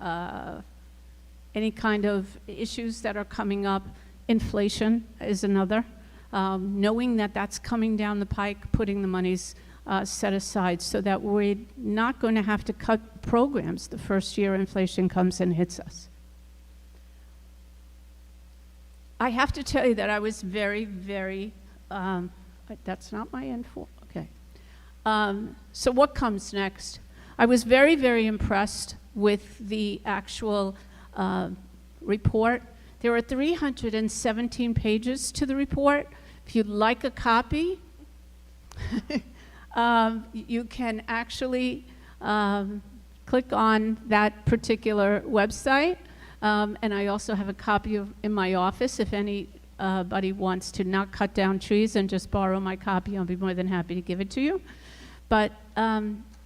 any kind of issues that are coming up. Inflation is another. Knowing that that's coming down the pike, putting the monies set aside so that we're not going to have to cut programs the first year inflation comes and hits us. I have to tell you that I was very, very, that's not my info, okay. So what comes next? I was very, very impressed with the actual report. There are 317 pages to the report. If you'd like a copy, you can actually click on that particular website. And I also have a copy in my office. If anybody wants to not cut down trees and just borrow my copy, I'll be more than happy to give it to you. But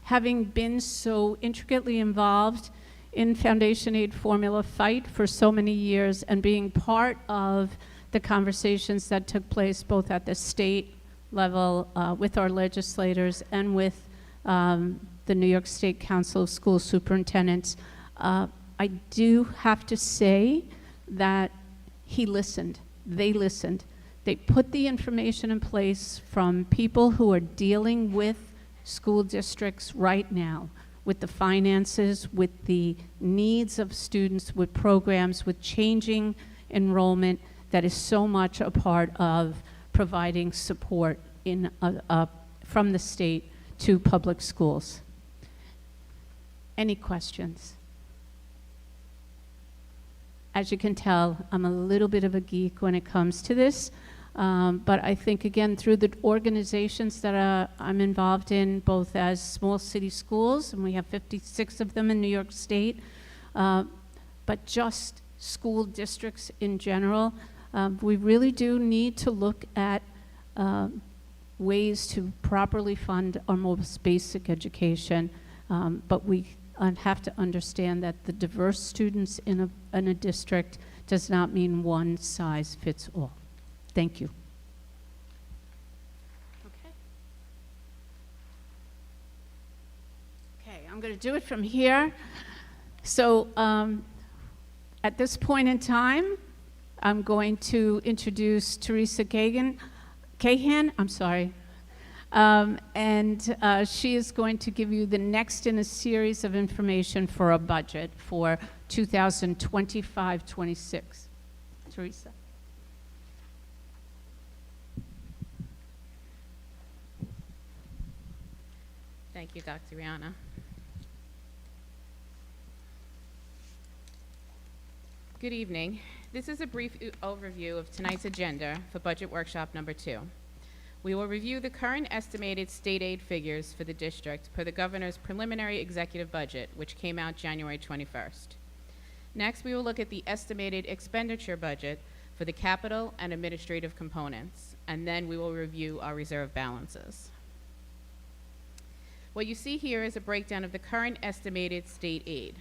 having been so intricately involved in Foundation Aid Formula Fight for so many years and being part of the conversations that took place both at the state level with our legislators and with the New York State Council of School Superintendents, I do have to say that he listened. They listened. They put the information in place from people who are dealing with school districts right now, with the finances, with the needs of students, with programs, with changing enrollment that is so much a part of providing support in from the state to public schools. Any questions? As you can tell, I'm a little bit of a geek when it comes to this, but I think, again, through the organizations that I'm involved in, both as small city schools, and we have 56 of them in New York State, but just school districts in general, we really do need to look at ways to properly fund our most basic education, but we have to understand that the diverse students in a district does not mean one size fits all. Thank you. Okay, I'm going to do it from here. So at this point in time, I'm going to introduce Teresa Cahan, and she is going to give you the next in a series of information for a budget for 2025-26. Teresa. Thank you, Dr. Rihanna. Good evening. This is a brief overview of tonight's agenda for Budget Workshop number 2. We will review the current estimated state aid figures for the district per the governor's preliminary executive budget, which came out January 21st. Next, we will look at the estimated expenditure budget for the capital and administrative components, and then we will review our reserve balances. What you see here is a breakdown of the current estimated state aid.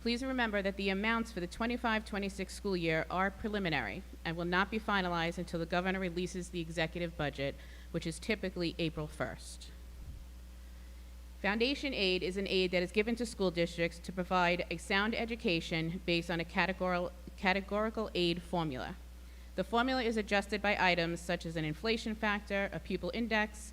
Please remember that the amounts for the 25-26 school year are preliminary and will not be finalized until the governor releases the executive budget, which is typically April 1st. Foundation aid is an aid that is given to school districts to provide a sound education based on a categorical aid formula. The formula is adjusted by items such as an inflation factor, a pupil index,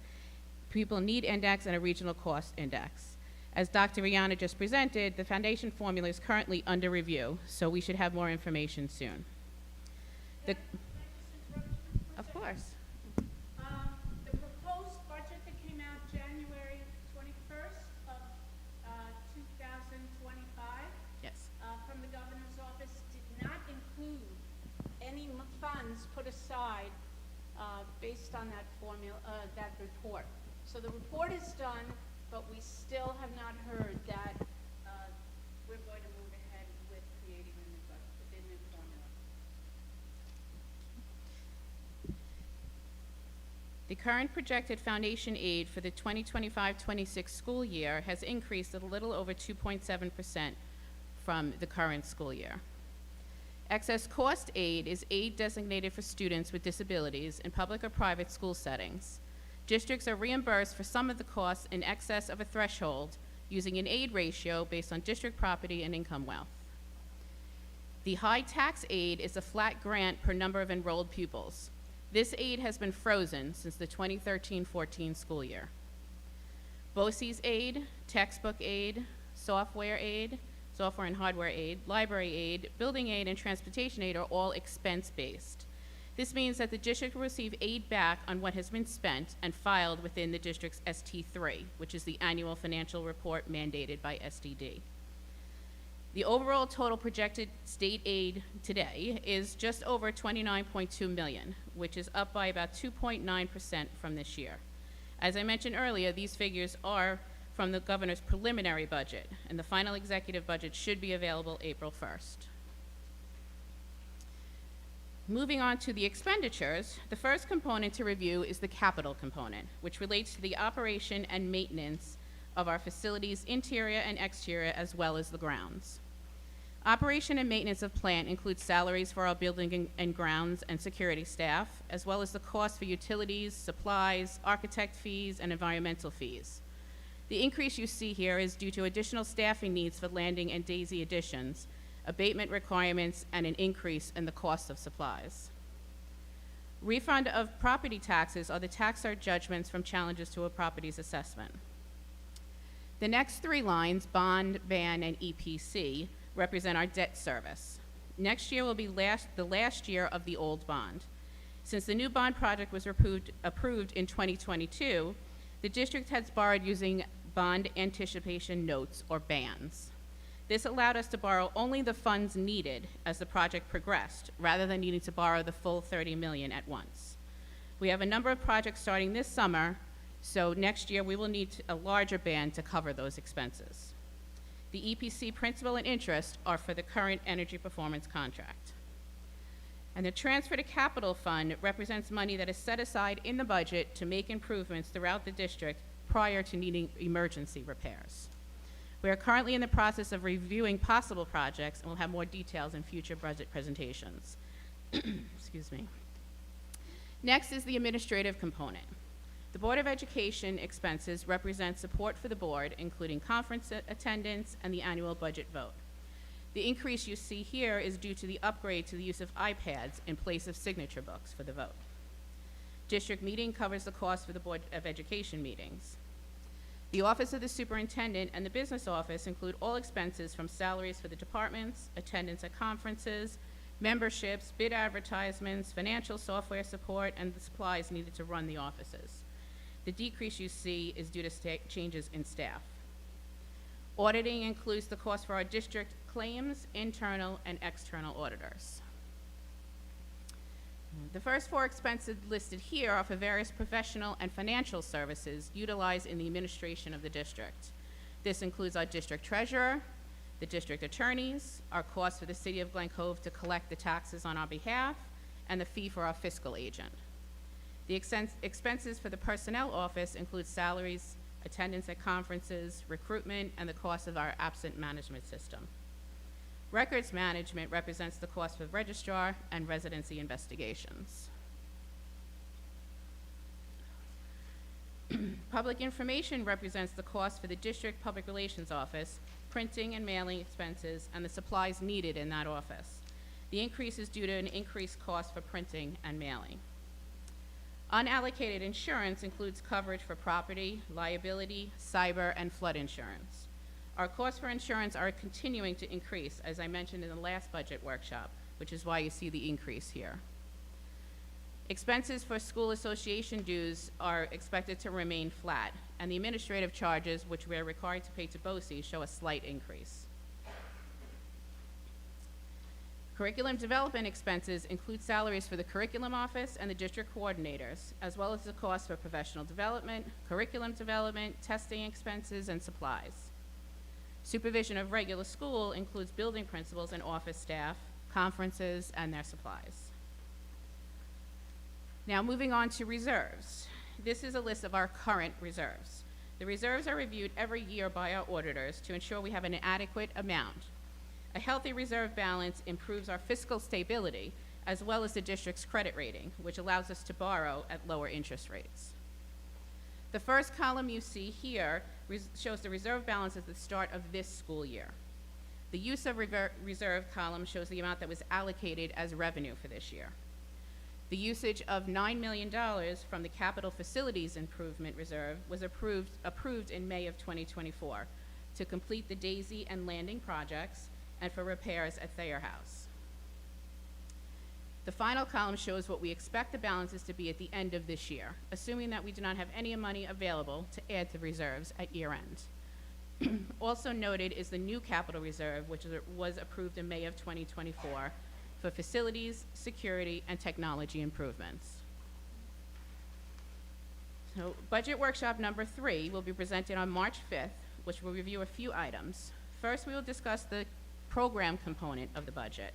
pupil need index, and a regional cost index. As Dr. Rihanna just presented, the foundation formula is currently under review, so we should have more information soon. Of course. The proposed budget that came out January 21st of 2025 Yes. from the governor's office did not include any funds put aside based on that formula, that report. So the report is done, but we still have not heard that we're going to move ahead with creating the new formula. The current projected foundation aid for the 2025-26 school year has increased a little over 2.7% from the current school year. Excess cost aid is aid designated for students with disabilities in public or private school settings. Districts are reimbursed for some of the costs in excess of a threshold using an aid ratio based on district property and income wealth. The high tax aid is a flat grant per number of enrolled pupils. This aid has been frozen since the 2013-14 school year. BOCES aid, textbook aid, software and hardware aid, library aid, building aid, and transportation aid are all expense-based. This means that the district will receive aid back on what has been spent and filed within the district's ST3, which is the annual financial report mandated by SDD. The overall total projected state aid today is just over $29.2 million, which is up by about 2.9% from this year. As I mentioned earlier, these figures are from the governor's preliminary budget, and the final executive budget should be available April 1st. Moving on to the expenditures, the first component to review is the capital component, which relates to the operation and maintenance of our facilities' interior and exterior, as well as the grounds. Operation and maintenance of plant includes salaries for our building and grounds and security staff, as well as the cost for utilities, supplies, architect fees, and environmental fees. The increase you see here is due to additional staffing needs for landing and daisy additions, abatement requirements, and an increase in the cost of supplies. Refund of property taxes are the tax or judgments from challenges to a property's assessment. The next three lines, bond, ban, and EPC, represent our debt service. Next year will be the last year of the old bond. Since the new bond project was approved in 2022, the district has borrowed using bond anticipation notes, or BANs. This allowed us to borrow only the funds needed as the project progressed, rather than needing to borrow the full $30 million at once. We have a number of projects starting this summer, so next year we will need a larger band to cover those expenses. The EPC principal and interest are for the current energy performance contract. And the transfer to capital fund represents money that is set aside in the budget to make improvements throughout the district prior to needing emergency repairs. We are currently in the process of reviewing possible projects, and we'll have more details in future budget presentations. Excuse me. Next is the administrative component. The Board of Education expenses represent support for the board, including conference attendance and the annual budget vote. The increase you see here is due to the upgrade to the use of iPads in place of signature books for the vote. District meeting covers the cost for the Board of Education meetings. The Office of the Superintendent and the Business Office include all expenses from salaries for the departments, attendance at conferences, memberships, bid advertisements, financial software support, and the supplies needed to run the offices. The decrease you see is due to changes in staff. Auditing includes the cost for our district claims, internal and external auditors. The first four expenses listed here are for various professional and financial services utilized in the administration of the district. This includes our district treasurer, the district attorneys, our costs for the city of Glen Cove to collect the taxes on our behalf, and the fee for our fiscal agent. The expenses for the personnel office include salaries, attendance at conferences, recruitment, and the cost of our absent management system. Records management represents the cost for registrar and residency investigations. Public information represents the cost for the district public relations office, printing and mailing expenses, and the supplies needed in that office. The increase is due to an increased cost for printing and mailing. Unallocated insurance includes coverage for property, liability, cyber, and flood insurance. Our costs for insurance are continuing to increase, as I mentioned in the last budget workshop, which is why you see the increase here. Expenses for school association dues are expected to remain flat, and the administrative charges, which we are required to pay to BOCES, show a slight increase. Curriculum development expenses include salaries for the curriculum office and the district coordinators, as well as the cost for professional development, curriculum development, testing expenses, and supplies. Supervision of regular school includes building principals and office staff, conferences, and their supplies. Now, moving on to reserves. This is a list of our current reserves. The reserves are reviewed every year by our auditors to ensure we have an adequate amount. A healthy reserve balance improves our fiscal stability, as well as the district's credit rating, which allows us to borrow at lower interest rates. The first column you see here shows the reserve balance at the start of this school year. The use of reserve column shows the amount that was allocated as revenue for this year. The usage of $9 million from the Capital Facilities Improvement Reserve was approved in May of 2024 to complete the Daisy and Landing projects and for repairs at Thayer House. The final column shows what we expect the balances to be at the end of this year, assuming that we do not have any money available to add to reserves at year end. Also noted is the new capital reserve, which was approved in May of 2024 for facilities, security, and technology improvements. So budget workshop number 3 will be presented on March 5th, which will review a few items. First, we will discuss the program component of the budget.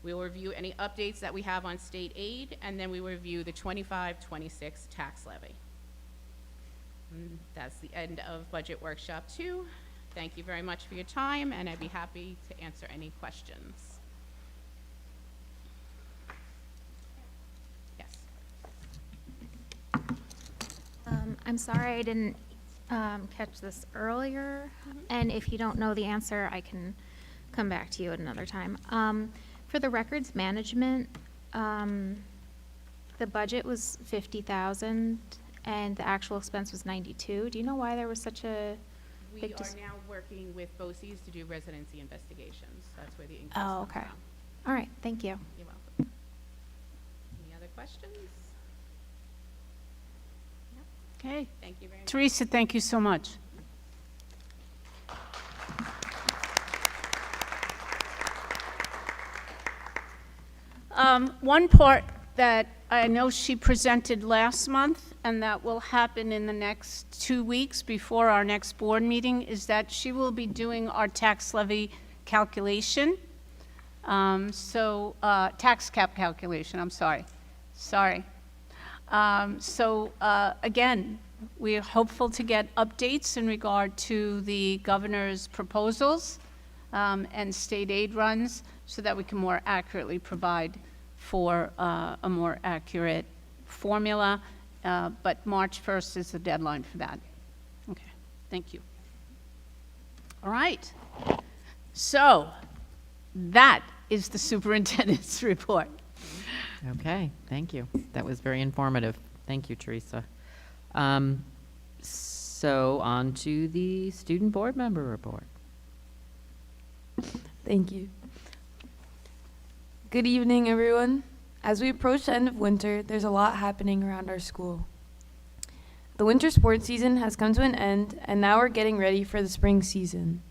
We will review any updates that we have on state aid, and then we will review the 25-26 tax levy. And that's the end of budget workshop 2. Thank you very much for your time, and I'd be happy to answer any questions. Yes. I'm sorry I didn't catch this earlier, and if you don't know the answer, I can come back to you at another time. For the records management, the budget was $50,000 and the actual expense was $92,000. Do you know why there was such a We big are now working with BOCES to do residency investigations. That's where the increase Oh, comes okay. from. All right, thank you. You're welcome. Any other questions? Okay. Thank you very much. Teresa, thank you so much. One part that I know she presented last month, and that will happen in the next 2 weeks before our next board meeting, is that she will be doing our tax levy calculation. Tax cap calculation, I'm sorry. Again, we are hopeful to get updates in regard to the governor's proposals and state aid runs so that we can more accurately provide for a more accurate formula. But March 1st is the deadline for that. Okay, thank you. All right. So that is the superintendent's report. Okay, thank you. That was very informative. Thank you, Teresa. So on to the student board member report. Thank you. Good evening, everyone. As we approach the end of winter, there's a lot happening around our school. The winter sports season has come to an end, and now we're getting ready for the spring season.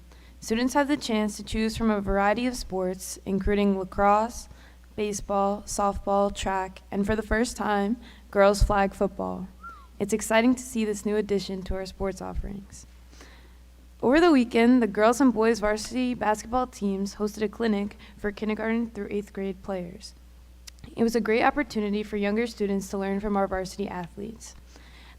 Students have the chance to choose from a variety of sports, including lacrosse, baseball, softball, track, and for the first time, girls flag football. It's exciting to see this new addition to our sports offerings. Over the weekend, the girls and boys varsity basketball teams hosted a clinic for kindergarten through 8th grade players. It was a great opportunity for younger students to learn from our varsity athletes.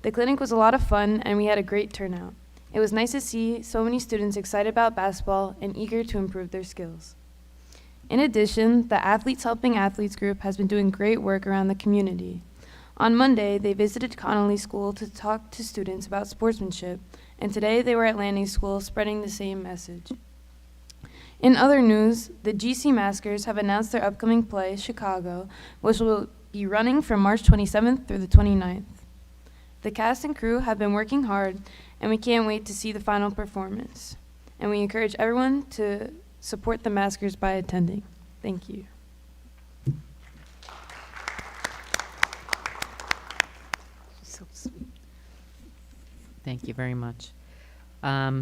The clinic was a lot of fun, and we had a great turnout. It was nice to see so many students excited about basketball and eager to improve their skills. In addition, the Athletes Helping Athletes group has been doing great work around the community. On Monday, they visited Connolly School to talk to students about sportsmanship, and today they were at Landing School spreading the same message. In other news, the GC Maskers have announced their upcoming play, Chicago, which will be running from March 27th through the 29th. The cast and crew have been working hard, and we can't wait to see the final performance. And we encourage everyone to support the Maskers by attending. Thank you. So sweet. Thank you very much.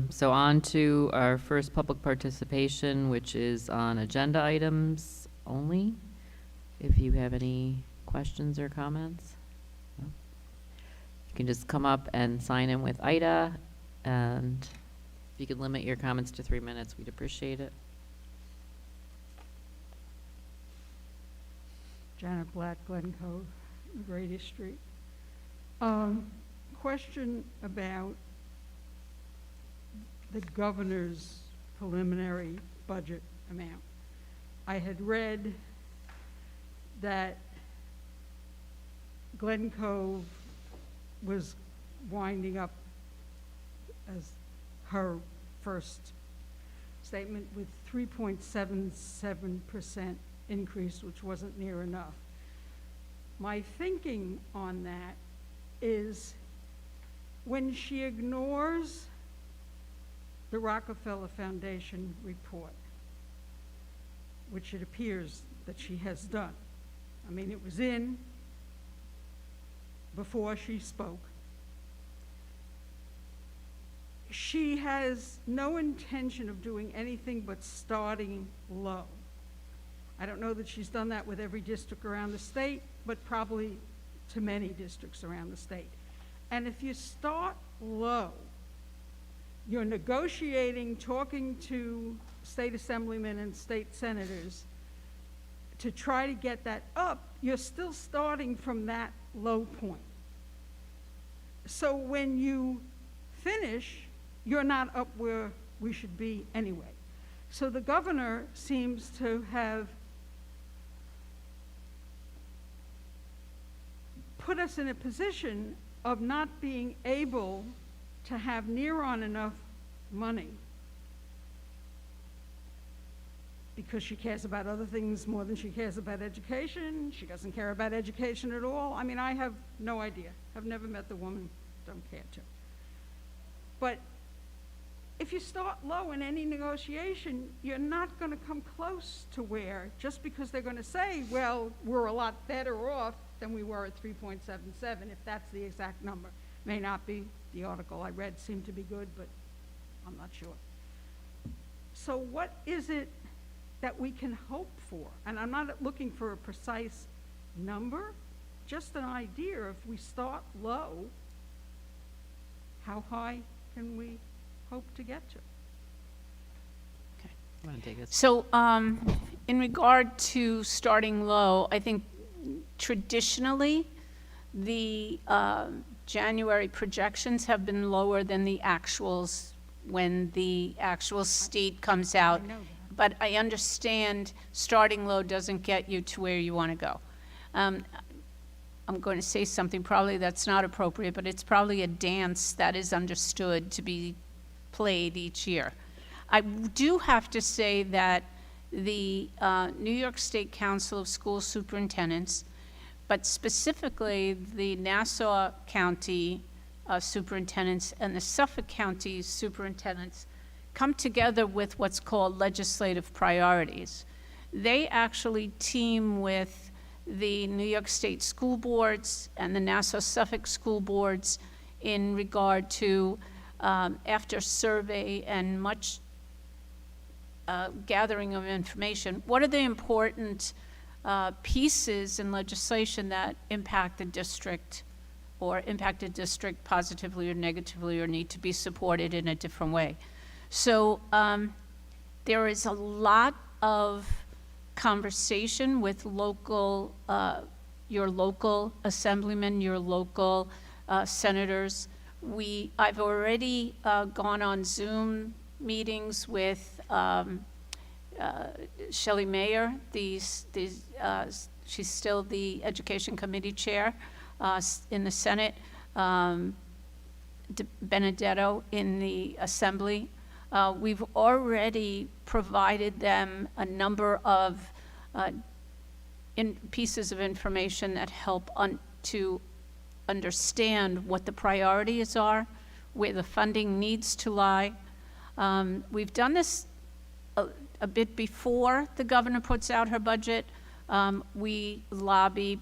So on to our first public participation, which is on agenda items only. If you have any questions or comments, no? You can just come up and sign in with Ida, and if you could limit your comments to 3 minutes, we'd appreciate it. Janet Black, Glen Cove, Grady Street. Question about the governor's preliminary budget amount. I had read that Glen Cove was winding up as her first statement with 3.77% increase, which wasn't near enough. My thinking on that is when she ignores the Rockefeller Foundation report, which it appears that she has done. I mean, it was in before she spoke. She has no intention of doing anything but starting low. I don't know that she's done that with every district around the state, but probably to many districts around the state. And if you start low, you're negotiating, talking to state assemblymen and state senators to try to get that up, you're still starting from that low point. So when you finish, you're not up where we should be anyway. So the governor seems to have put us in a position of not being able to have near on enough money because she cares about other things more than she cares about education. She doesn't care about education at all. I mean, I have no idea. I've never met the woman, don't care to. But if you start low in any negotiation, you're not going to come close to where, just because they're going to say, well, we're a lot better off than we were at 3.77, if that's the exact number. May not be. The article I read seemed to be good, but I'm not sure. So what is it that we can hope for? And I'm not looking for a precise number, just an idea. If we start low, how high can we hope to get to? Okay, you want to take this? So in regard to starting low, I think traditionally the January projections have been lower than the actuals when the actual state comes out. But I understand starting low doesn't get you to where you want to go. I'm going to say something probably that's not appropriate, but it's probably a dance that is understood to be played each year. I do have to say that the New York State Council of School Superintendents, but specifically the Nassau County superintendents and the Suffolk County superintendents, come together with what's called legislative priorities. They actually team with the New York State school boards and the Nassau-Suffolk school boards in regard to, after survey and much gathering of information, what are the important pieces in legislation that impact the district or impact a district positively or negatively or need to be supported in a different way. So there is a lot of conversation with your local assemblymen, your local senators. I've already gone on Zoom meetings with Shelley Mayer, she's still the Education Committee Chair in the Senate, Benedetto in the Assembly. We've already provided them a number of pieces of information that help to understand what the priorities are, where the funding needs to lie. We've done this a bit before the governor puts out her budget. We lobby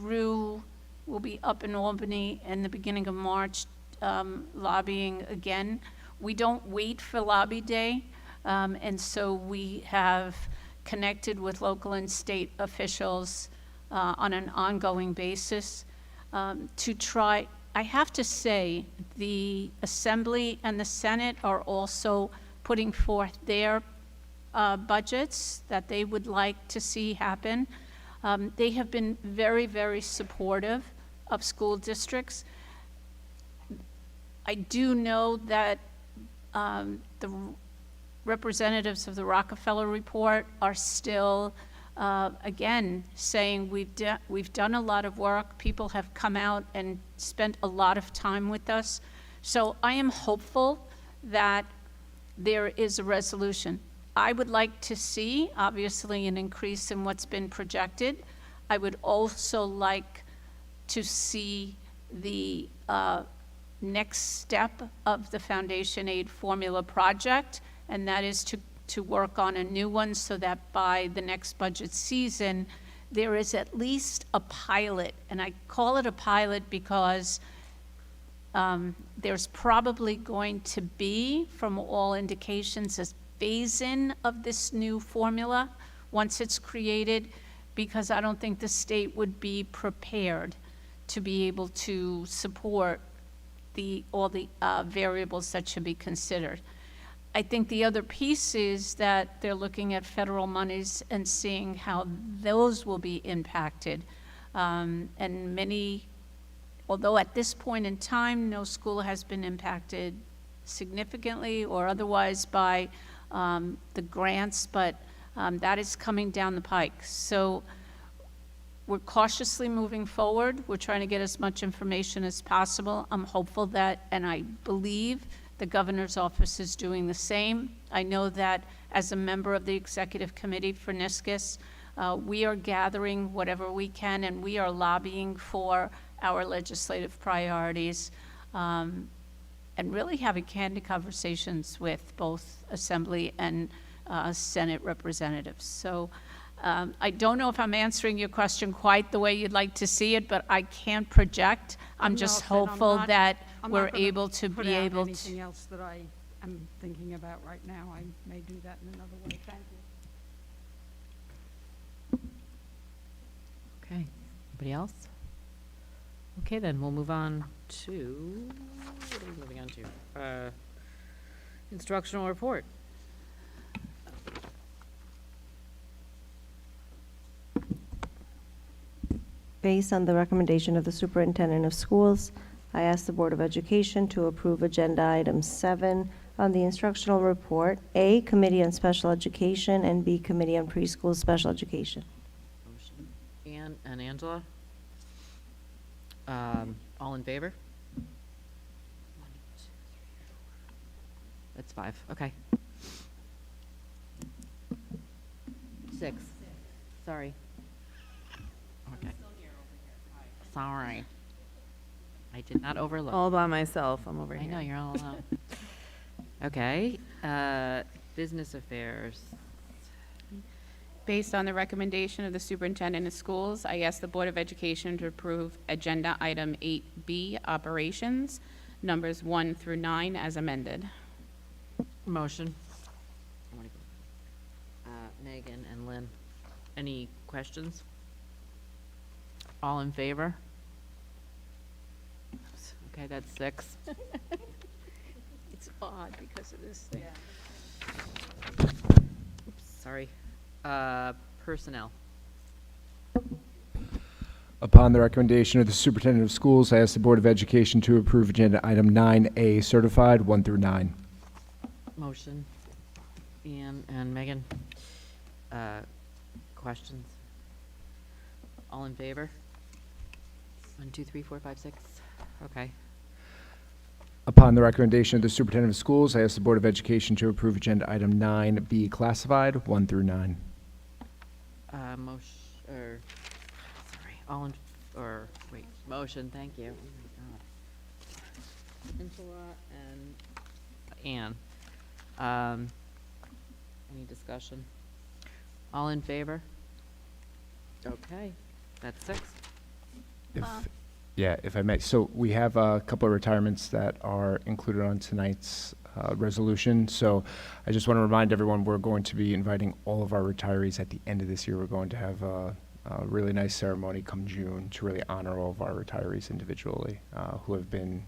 we'll be up in Albany in the beginning of March, lobbying again. We don't wait for lobby day, and so we have connected with local and state officials on an ongoing basis to try. I have to say, the Assembly and the Senate are also putting forth their budgets that they would like to see happen. They have been very, very supportive of school districts. I do know that the representatives of the Rockefeller Report are still, again, saying we've done a lot of work. People have come out and spent a lot of time with us. So I am hopeful that there is a resolution. I would like to see, obviously, an increase in what's been projected. I would also like to see the next step of the Foundation Aid formula project, and that is to work on a new one so that by the next budget season, there is at least a pilot. And I call it a pilot because there's probably going to be, from all indications, a phase-in of this new formula once it's created, because I don't think the state would be prepared to be able to support all the variables that should be considered. I think the other piece is that they're looking at federal monies and seeing how those will be impacted. And many, although at this point in time, no school has been impacted significantly or otherwise by the grants, but that is coming down the pike. So we're cautiously moving forward. We're trying to get as much information as possible. I'm hopeful that, and I believe the governor's office is doing the same. I know that as a member of the executive committee for NISCUS, we are gathering whatever we can, and we are lobbying for our legislative priorities, and really having candid conversations with both Assembly and Senate representatives. So I don't know if I'm answering your question quite the way you'd like to see it, but I can't project. I'm just hopeful that we're able to be able to. Anything else that I am thinking about right now, I may do that in another way. Thank you. Okay, anybody else? Okay, then we'll move on to, what are we moving on to? Instructional report. Based on the recommendation of the Superintendent of Schools, I ask the Board of Education to approve Agenda Item 7 on the instructional report, A, Committee on Special Education, and B, Committee on Preschool Special Education. Motion. Ann and Angela? All in favor? 1, 2, 3, 4. That's 5, okay. 6. Sorry. Okay. Sorry. I did not overlook. All by myself, I'm over I here. know, you're all alone. Okay, business affairs. Based on the recommendation of the Superintendent of Schools, I ask the Board of Education to approve Agenda Item 8B, Operations, numbers 1 through 9 as amended. Motion. Megan and Lynn, any questions? All in favor? Okay, that's 6. It's odd because of this thing. Oops, sorry. Personnel. Upon the recommendation of the superintendent of schools, I ask the Board of Education to approve agenda item 9A certified 1 through 9. Motion. Ian and Megan. Questions? All in favor? 1, 2, 3, 4, 5, 6. Okay. Upon the recommendation of the superintendent of schools, I ask the Board of Education to approve agenda item 9B classified 1 through 9. Motion, or, sorry, all in, or, wait, motion, thank you. Oh my God. Angela and Ann. Any discussion? All in favor? Okay, that's 6. If I may. So we have a couple of retirements that are included on tonight's resolution. So I just want to remind everyone, we're going to be inviting all of our retirees at the end of this year. We're going to have a really nice ceremony come June to really honor all of our retirees individually who have been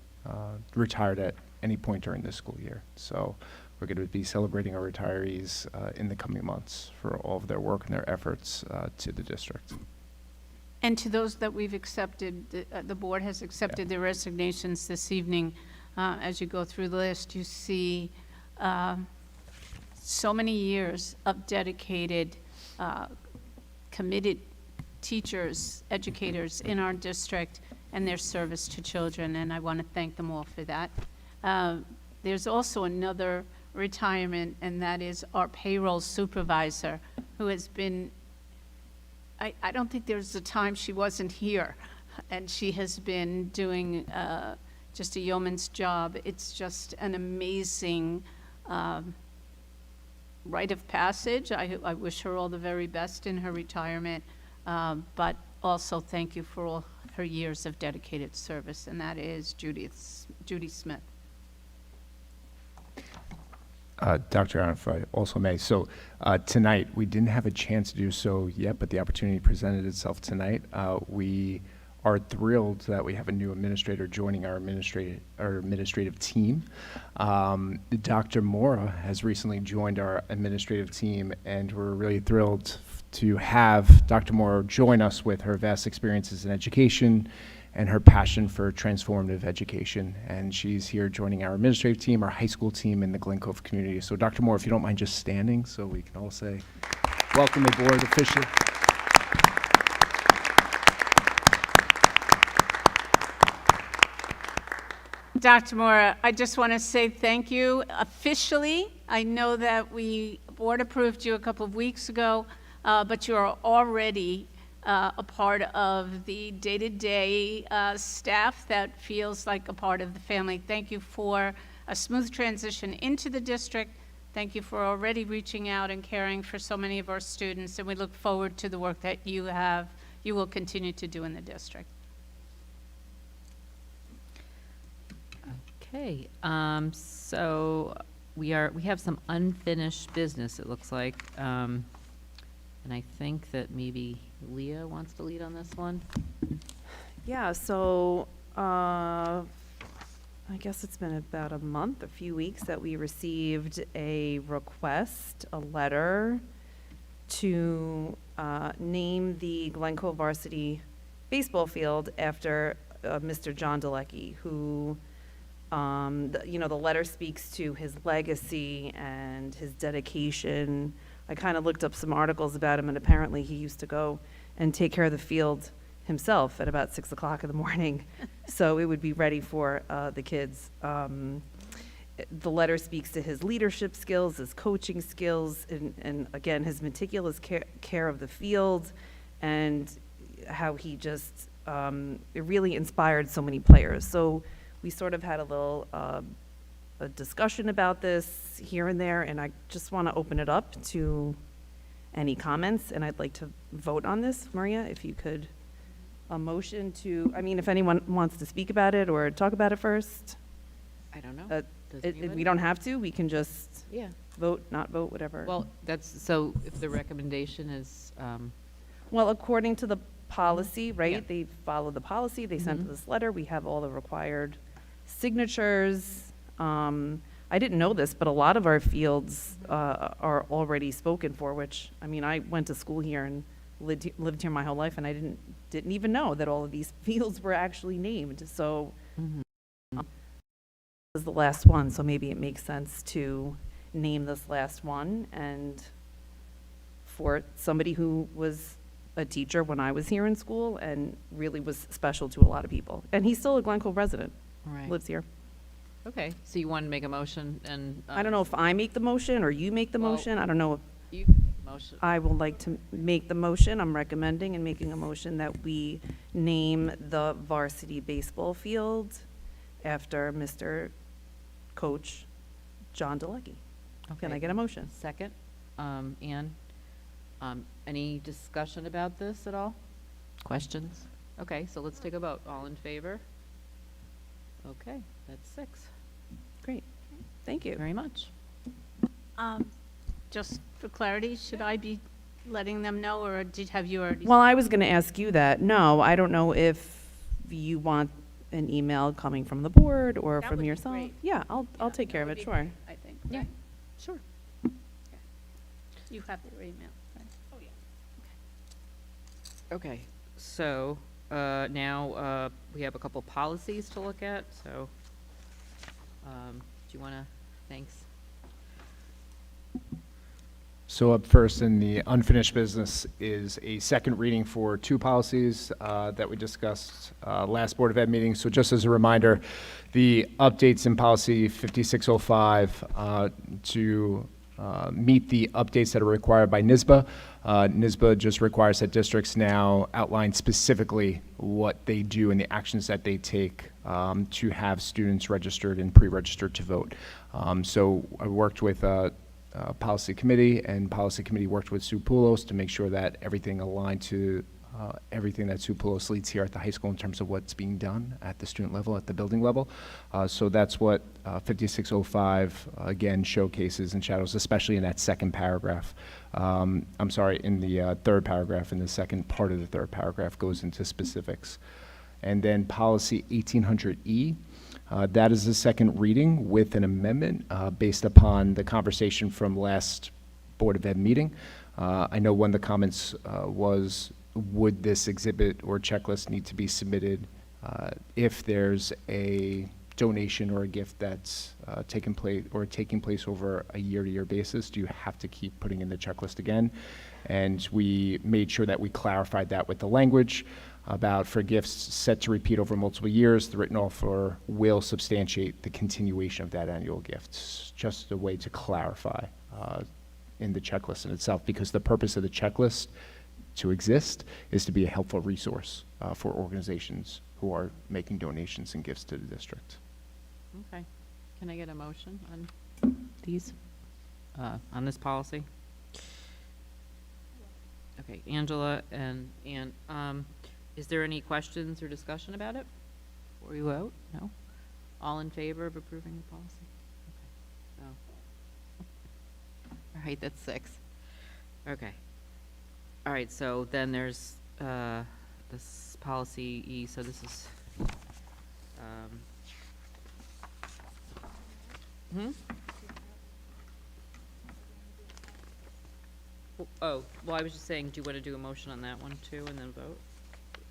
retired at any point during this school year. So we're going to be celebrating our retirees in the coming months for all of their work and their efforts to the district. And to those that we've accepted, the board has accepted their resignations this evening. As you go through the list, you see so many years of dedicated, committed teachers, educators in our district and their service to children, and I want to thank them all for that. There's also another retirement, and that is our payroll supervisor, who has been, I don't think there's a time she wasn't here, and she has been doing just a yeoman's job. It's just an amazing rite of passage. I wish her all the very best in her retirement, but also thank you for all her years of dedicated service, and that is Judy Smith. Dr. Aaron, if I also may. So tonight, we didn't have a chance to do so yet, but the opportunity presented itself tonight. We are thrilled that we have a new administrator joining our administrative team. Dr. Mora has recently joined our administrative team, and we're really thrilled to have Dr. Mora join us with her vast experiences in education and her passion for transformative education. And she's here joining our administrative team, our high school team, and the Glen Cove community. So Dr. Moore, if you don't mind just standing so we can all say, welcome aboard officially. Dr. Mora, I just want to say thank you officially. I know that we board approved you a couple of weeks ago, but you are already a part of the day-to-day staff that feels like a part of the family. Thank you for a smooth transition into the district. Thank you for already reaching out and caring for so many of our students, and we look forward to the work that you will continue to do in the district. Okay, so we have some unfinished business, it looks like. And I think that maybe Leah wants to lead on this one. Yeah, so I guess it's been about a few weeks that we received a request, a letter to name the Glen Cove varsity baseball field after Mr. John Dalecki, who, the letter speaks to his legacy and his dedication. I kind of looked up some articles about him, and apparently he used to go and take care of the field himself at about 6 o'clock in the morning, so it would be ready for the kids. The letter speaks to his leadership skills, his coaching skills, and again, his meticulous care of the field, and how he just it really inspired so many players. So we sort of had a little a discussion about this here and there, and I just want to open it up to any comments, and I'd like to vote on this. Maria, if you could, a motion to, if anyone wants to speak about it or talk about it first. I don't know. We don't have to, we can just vote, not vote, whatever. Well, so if the recommendation is, well, according to the policy, right? Yeah. They follow the policy, they sent this letter, we have all the required signatures. I didn't know this, but a lot of our fields are already spoken for, which, I mean, I went to school here and lived here my whole life, and I didn't even know that all of these fields were actually named. So this is the last one, so maybe it makes sense to name this last one. And for somebody who was a teacher when I was here in school and really was special to a lot of people. And he's still a Glen Cove resident, Right. lives here. Okay, so you want to make a motion and? I don't know if I make the motion or you make the Well, motion. I don't know if You can make the motion. I would like to make the motion. I'm recommending and making a motion that we name the varsity baseball field after Mr. Coach John Delecky. Can Okay. I get a motion? Second. Ann, any discussion about this at all? Questions? Okay, so let's take a vote. All in favor? Okay, that's 6. Great. Thank you. Very much. Just for clarity, should I be letting them know, or have you already? Well, I was going to ask you that. No, I don't know if you want an email coming from the board or That from would be yourself. great. Yeah, I'll take care of That would it, be sure. great, I think. Yeah, right? sure. You have their email, right? Oh, yeah. Okay, so now we have a couple policies to look at, so do you want to, thanks. So up first in the unfinished business is a second reading for 2 policies that we discussed last Board of Ed meeting. So just as a reminder, the updates in policy 5605 to meet the updates that are required by NYSBA. NYSBA just requires that districts now outline specifically what they do and the actions that they take to have students registered and pre-registered to vote. So I worked with Policy Committee, and Policy Committee worked with Sue Poulos to make sure that everything aligned to everything that Sue Poulos leads here at the high school in terms of what's being done at the student level, at the building level. So that's what 5605, again, showcases and shadows, especially in that second paragraph. I'm sorry, in the third paragraph, in the second part of the third paragraph goes into specifics. And then Policy 1800E, that is the second reading with an amendment based upon the conversation from last Board of Ed meeting. I know one of the comments was, would this exhibit or checklist need to be submitted if there's a donation or a gift that's taking place over a year-to-year basis? Do you have to keep putting in the checklist again? And we made sure that we clarified that with the language about for gifts set to repeat over multiple years, the written offer will substantiate the continuation of that annual gift. It's just a way to clarify in the checklist in itself, because the purpose of the checklist to exist is to be a helpful resource for organizations who are making donations and gifts to the district. Okay, can I get a motion on these, on this policy? Okay, Angela and Ann, is there any questions or discussion about it before we vote? No? All in favor of approving the policy? Okay. So. All right, that's 6. Okay. All right, so then there's this policy E, so this is, Oh, well, I was just saying, do you want to do a motion on that one too and then vote?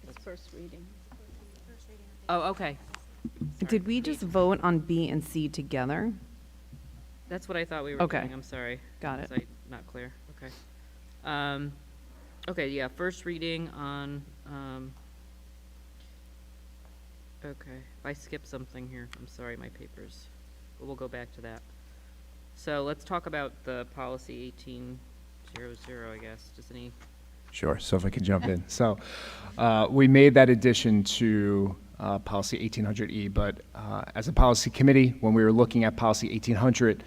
It's first reading. Oh, okay. Did we just vote on B and C together? That's what I thought we were Okay. doing, I'm sorry. Got it. Was I not clear? Okay. Okay, yeah, first reading on, okay, I skipped something here. I'm sorry, my papers. But we'll go back to that. So let's talk about the policy 1800, I guess. Just any, Sure, so if I can jump in. So we made that addition to policy 1800E, but as a policy committee, when we were looking at policy 1800,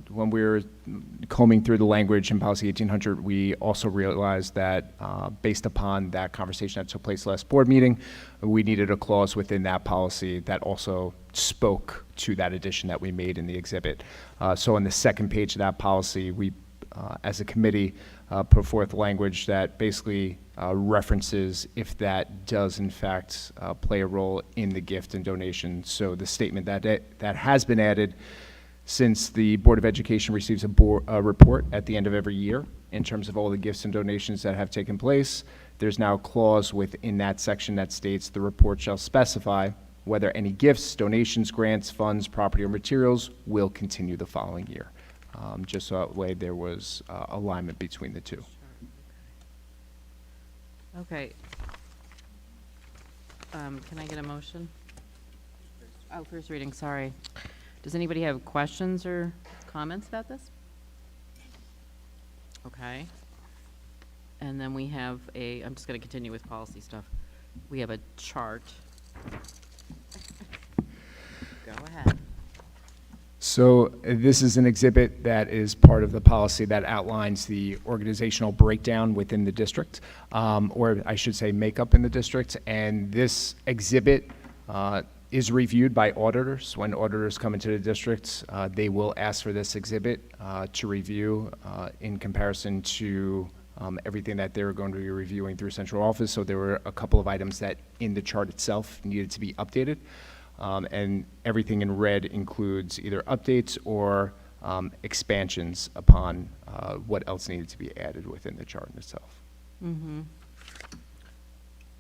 when we were combing through the language in policy 1800, we also realized that based upon that conversation that took place last board meeting, we needed a clause within that policy that also spoke to that addition that we made in the exhibit. So on the second page of that policy, we, as a committee, put forth language that basically references if that does in fact play a role in the gift and donation. So the statement that has been added Since the Board of Education receives a report at the end of every year in terms of all the gifts and donations that have taken place, there's now a clause within that section that states the report shall specify whether any gifts, donations, grants, funds, property, or materials will continue the following year. Just so that way there was alignment between the two. Okay. Can I get a motion? Oh, first reading, sorry. Does anybody have questions or comments about this? Okay. And then we have I'm just going to continue with policy stuff. We have a chart. Go ahead. So this is an exhibit that is part of the policy that outlines the organizational breakdown within the district, or I should say makeup in the district. And this exhibit is reviewed by auditors. When auditors come into the district, they will ask for this exhibit to review in comparison to everything that they're going to be reviewing through central office. So there were a couple of items that in the chart itself needed to be updated. And everything in red includes either updates or expansions upon what else needed to be added within the chart in itself. Mm-hmm.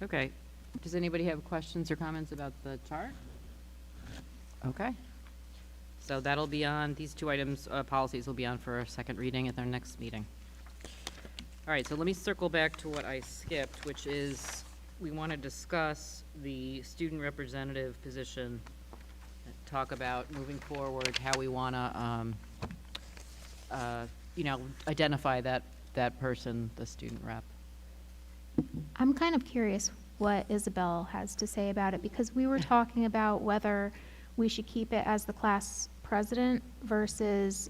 Okay. Does anybody have questions or comments about the chart? Okay. So that'll be on, these two items, policies will be on for a second reading at their next meeting. All right, so let me circle back to what I skipped, which is we want to discuss the student representative position, talk about moving forward, how we want to, identify that person, the student rep. I'm kind of curious what Isabel has to say about it, because we were talking about whether we should keep it as the class president versus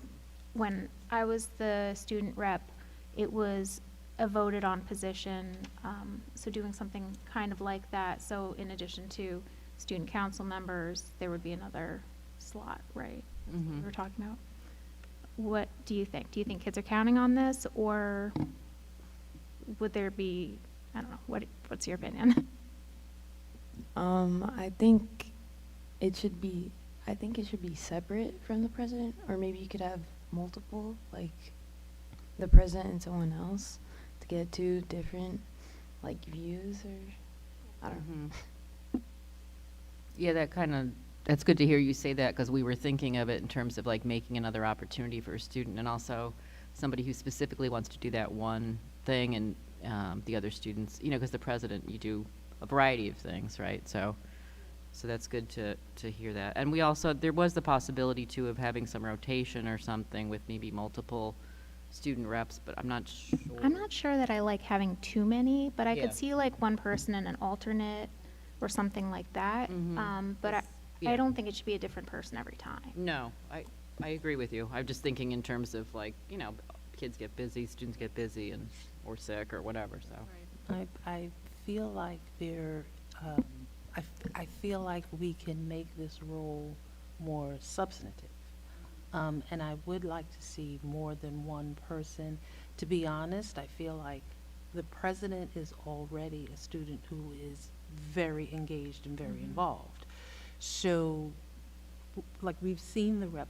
when I was the student rep, it was a voted on position, so doing something kind of like that. So in addition to student council members, there would be another slot, right? Mhm. We were talking about. What do you think? Do you think kids are counting on this, or would there be, I don't know, what's your opinion? I think it should be separate from the president, or maybe you could have multiple, like the president and someone else, to get two different like views, or I don't know. Yeah, that's good to hear you say that, because we were thinking of it in terms of like making another opportunity for a student, and also somebody who specifically wants to do that one thing, and the other students, because the president, you do a variety of things, right? So that's good to hear that. And we also, there was the possibility too of having some rotation or something with maybe multiple student reps, but I'm not sure. I'm not sure that I like having too many, but I Yeah. could see like one person and an alternate or something like that. But Yeah. I don't think it should be a different person every time. No, I agree with you. I'm just thinking in terms of like, kids get busy, students get busy or sick or whatever, so. I feel like I feel like we can make this role more substantive. And I would like to see more than one person. To be honest, I feel like the president is already a student who is very engaged and very involved. So, like, we've seen the rep,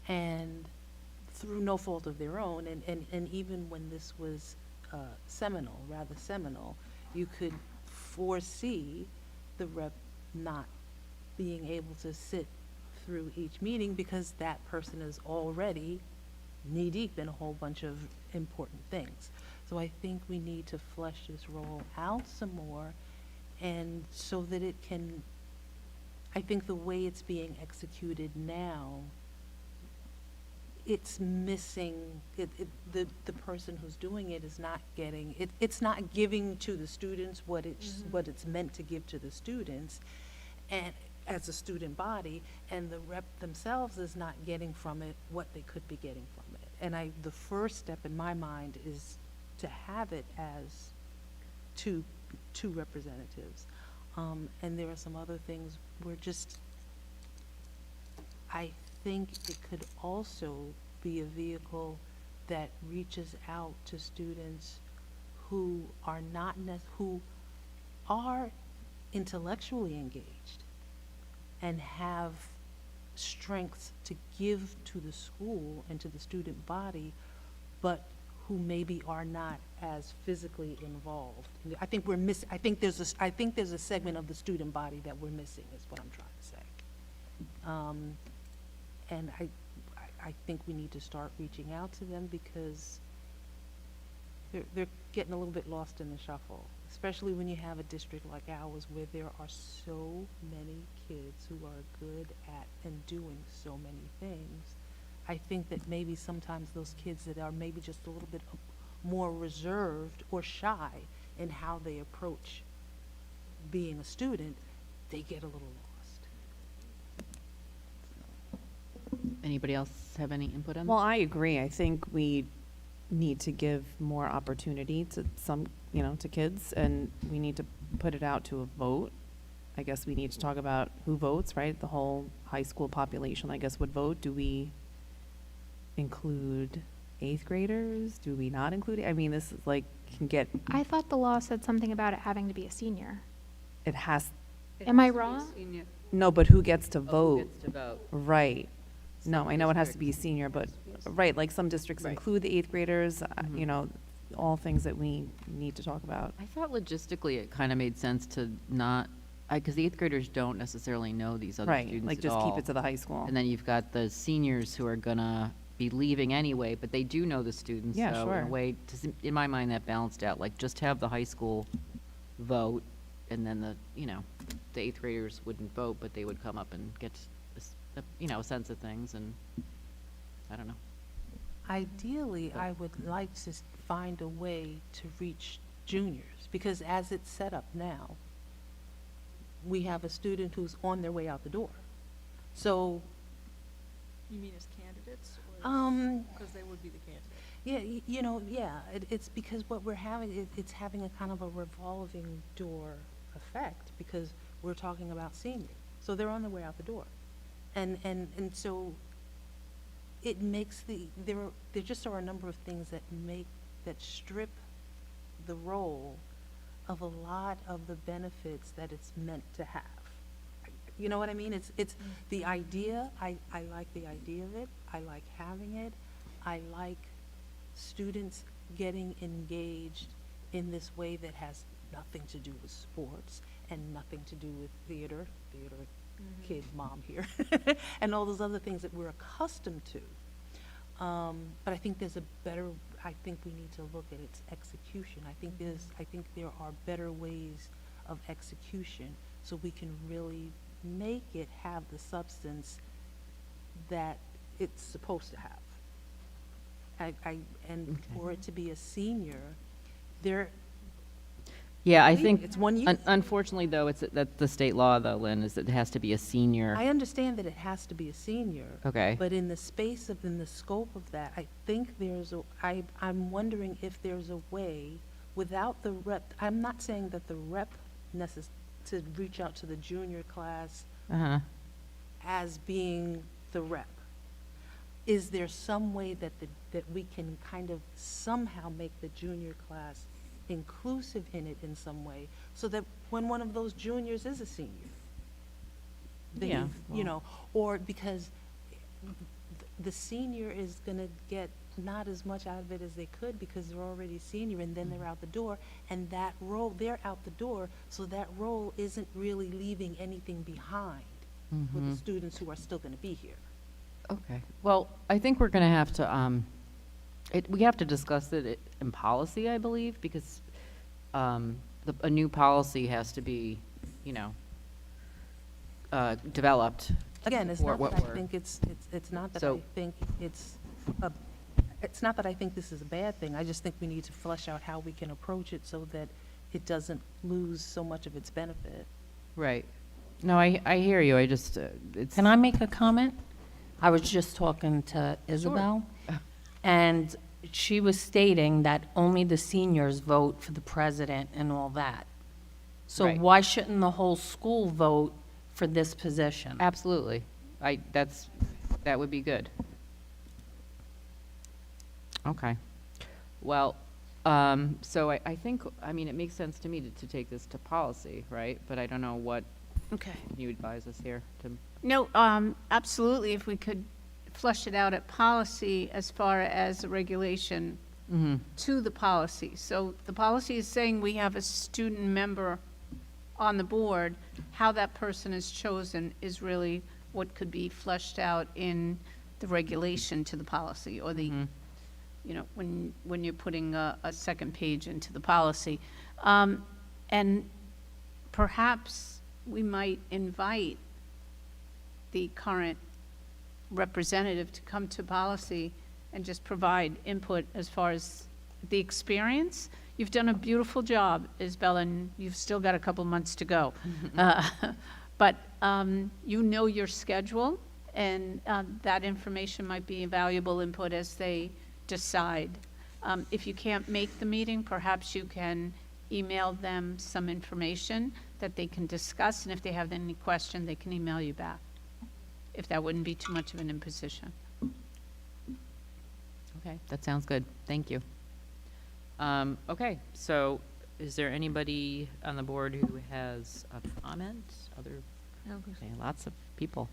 and through no fault of their own, and even when this was rather seminal, you could foresee the rep not being able to sit through each meeting because that person is already knee-deep in a whole bunch of important things. So I think we need to flesh this role out some more, and so that it can, I think the way it's being executed now, it's missing, the person who's doing it is not getting, it's not giving to the students what it's meant to give to the students, and as a student body, and the rep themselves is not getting from it what they could be getting from it. And the first step in my mind is to have it as two representatives. And there are some other things where I think it could also be a vehicle that reaches out to students who are who are intellectually engaged, and have strengths to give to the school and to the student body, but who maybe are not as physically involved. I think we're I think there's a segment of the student body that we're missing, is what I'm trying to say. And I think we need to start reaching out to them because they're getting a little bit lost in the shuffle, especially when you have a district like ours where there are so many kids who are good at and doing so many things. I think that maybe sometimes those kids that are maybe just a little bit more reserved or shy in how they approach being a student, they get a little lost. Anybody else have any input on Well, that? I agree. I think we need to give more opportunity to some, to kids, and we need to put it out to a vote. I guess we need to talk about who votes, right? The whole high school population, I guess, would vote. Do we include 8th graders? Do we not include it? I mean, this is like, can get, I thought the law said something about it having to be a senior. it has, Am I wrong? no, but who gets to Oh, who vote? gets to vote? Right. No, I know it has to be a senior, but, right, like some districts Right. include the 8th graders, all things that we need to talk about. I thought logistically it kind of made sense to not, because the 8th graders don't necessarily know these other Right, students like at just keep all. it to the high school. And then you've got the seniors who are gonna be leaving anyway, but they do know the students. Yeah, So sure. in a way, in my mind, that balanced out, like just have the high school vote, and then the 8th graders wouldn't vote, but they would come up and get a sense of things, and I don't know. Ideally, I would like to find a way to reach juniors, because as it's set up now, we have a student who's on their way out the door. So, You mean as candidates? Because they would be the candidates. yeah, it's because what we're having, it's having a kind of a revolving door effect, because we're talking about seniors. So they're on their way out the door. And so it makes there just are a number of things that strip the role of a lot of the benefits that it's meant to have. You know what I mean? It's the idea, I like the idea of it, I like having it, I like students getting engaged in this way that has nothing to do with sports and nothing to do with theater kid mom here, and all those other things that we're accustomed to. But I think I think we need to look at its execution. I think there are better ways of execution, so we can really make it have the substance that it's supposed to have. For it to be a senior, Yeah, I Believe think, me, it's 1 year. Unfortunately, though, that's the state law, though, Lynn, is that it has to be a senior. I understand that it has to be a senior. Okay. But in the scope of that, I think I'm wondering if there's a way without the rep. I'm not saying that the rep to reach out to the junior class Uh-huh. as being the rep. Is there some way that we can kind of somehow make the junior class inclusive in it in some way, so that when one of those juniors is a senior, Yeah, or because the senior is gonna get not as much out of it as they could because they're already senior, and then they're out the door, and that role, they're out the door, so that role isn't really leaving anything behind with the students who are still gonna be here. Okay. Well, I think we're going to have to, we have to discuss it in policy, I believe, because a new policy has to be, developed. Again, it's for not what that I we're- think it's not that I So- think it's not that I think this is a bad thing. I just think we need to flesh out how we can approach it so that it doesn't lose so much of its benefit. Right. No, I hear you. I just, it's. Can I make a comment? I was just talking to Isabel, and she was stating that only the seniors vote for the president and all that. So Right. why shouldn't the whole school vote for this position? Absolutely. That would be good. Okay. Well, so I think, it makes sense to me to take this to policy, right? But I don't know what Okay. Can you advise us here, Tim? No, absolutely, if we could flush it out at policy as far as the regulation to the policy. So the policy is saying we have a student member on the board. How that person is chosen is really what could be fleshed out in the regulation to the policy, or the, you know, when you're putting a second page into the policy. And perhaps we might invite the current representative to come to policy and just provide input as far as the experience. You've done a beautiful job, Isabel, and you've still got a couple months to go. But you know your schedule, and that information might be valuable input as they decide. If you can't make the meeting, perhaps you can email them some information that they can discuss, and if they have any question, they can email you back, if that wouldn't be too much of an imposition. Okay, that sounds good. Thank you. Okay, so is there anybody on the board who has a comment? Okay, lots of people.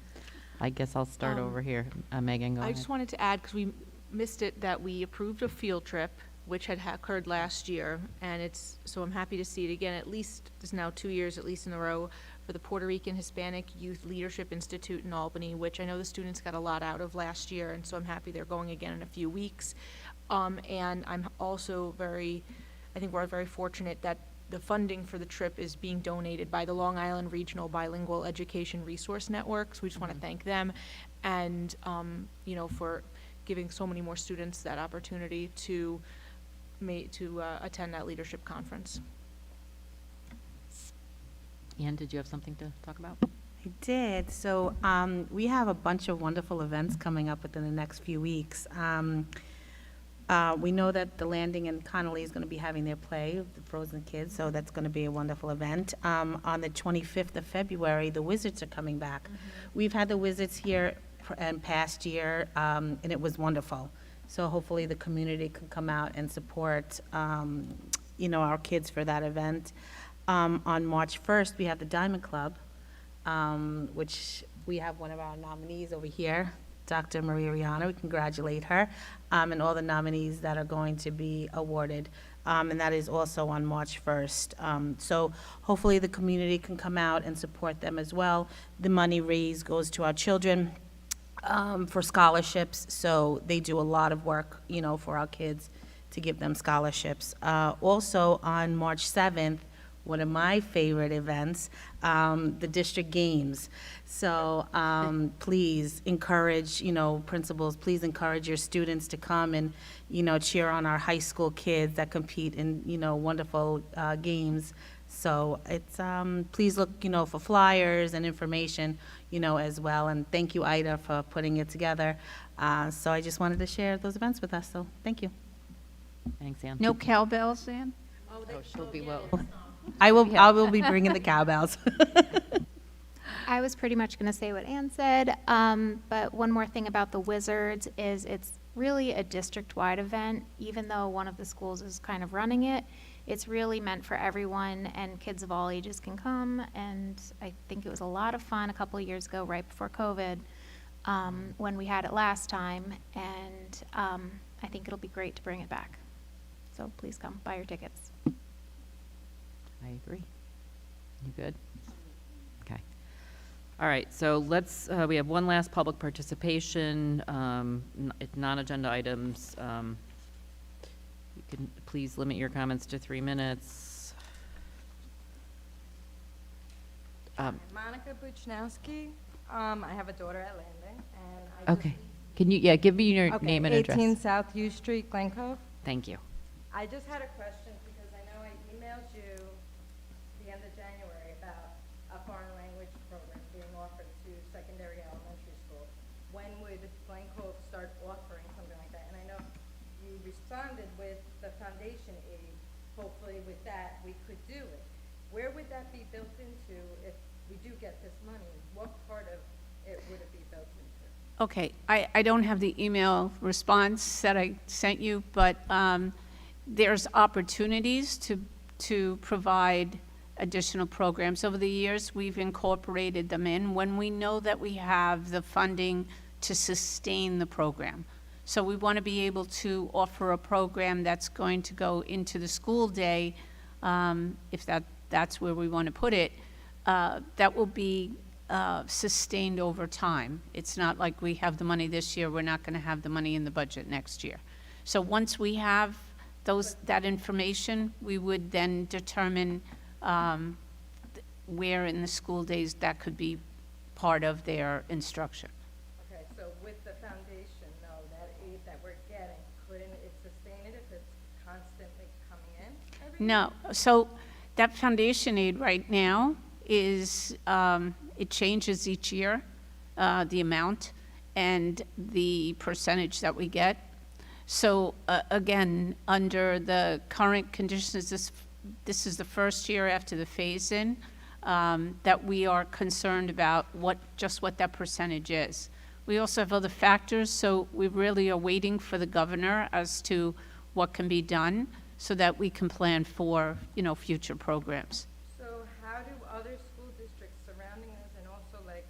I guess I'll start over here. Megan, go I ahead. just wanted to add, because we missed it, that we approved a field trip, which had occurred last year, and so I'm happy to see it again. At least, there's now 2 years, at least in a row, for the Puerto Rican Hispanic Youth Leadership Institute in Albany, which I know the students got a lot out of last year, and so I'm happy they're going again in a few weeks. And I'm also I think we're very fortunate that the funding for the trip is being donated by the Long Island Regional Bilingual Education Resource Network, so we just want to thank them, and, you know, for giving so many more students that opportunity to attend that leadership conference. Ann, did you have something to talk about? I did. So we have a bunch of wonderful events coming up within the next few weeks. We know that the Landing and Connolly is going to be having their play, the Frozen Kids, so that's going to be a wonderful event. On the 25th of February, the Wizards are coming back. We've had the Wizards here in past year, and it was wonderful. So hopefully the community can come out and support, you know, our kids for that event. On March 1st, we have the Diamond Club, which we have one of our nominees over here, Dr. Maria Rihanna. We congratulate her, and all the nominees that are going to be awarded. And that is also on March 1st. So hopefully the community can come out and support them as well. The money raised goes to our children for scholarships, so they do a lot of work, you know, for our kids to give them scholarships. Also on March 7th, one of my favorite events, the district games. So please encourage, you know, principals, please encourage your students to come and, you know, cheer on our high school kids that compete in, you know, wonderful games. So it's, please look, you know, for flyers and information, you know, as well. And thank you, Ida, for putting it together. So I just wanted to share those events with us, so thank you. Thanks, Ann. No cowbells, Ann? Oh, she'll be well. I will be bringing the cowbells. I was pretty much going to say what Ann said, but one more thing about the Wizards is it's really a district-wide event. Even though one of the schools is kind of running it, it's really meant for everyone, and kids of all ages can come. And I think it was a lot of fun a couple of years ago, right before COVID, when we had it last time, and I think it'll be great to bring it back. So please come, buy your tickets. I agree. You good? Okay. All right, so let's, we have one last public participation, non-agenda items. You can please limit your comments to 3 minutes. Monica Buchnowski. I have a daughter at Landing, and I Okay. Can you, give me your Okay, name and address. 18 South U Street, Glen Cove. Thank you. I just had a question because I know I emailed you the end of January about a foreign language program being offered to secondary elementary schools. When would Glen Cove start offering something like that? And I know you responded with the foundation aid. Hopefully with that, we could do it. Where would that be built into if we do get this money? What part of it would it be built into? Okay, I don't have the email response that I sent you, but there's opportunities to provide additional programs. Over the years, we've incorporated them in when we know that we have the funding to sustain the program. So we want to be able to offer a program that's going to go into the school day, if that's where we want to put it, that will be sustained over time. It's not like we have the money this year, we're not going to have the money in the budget next year. So once we have that information, we would then determine where in the school days that could be part of their instruction. Okay, so with the foundation, though, that aid that we're getting, couldn't it sustain it if it's constantly coming in every No, so that foundation aid right now is, it changes each year, the amount and the percentage that we get. So again, under the current conditions, this is the first year after the phase-in that we are concerned about just what that percentage is. We also have other factors, so we really are waiting for the governor as to what can be done so that we can plan for, future programs. So how do other school districts surrounding us and also like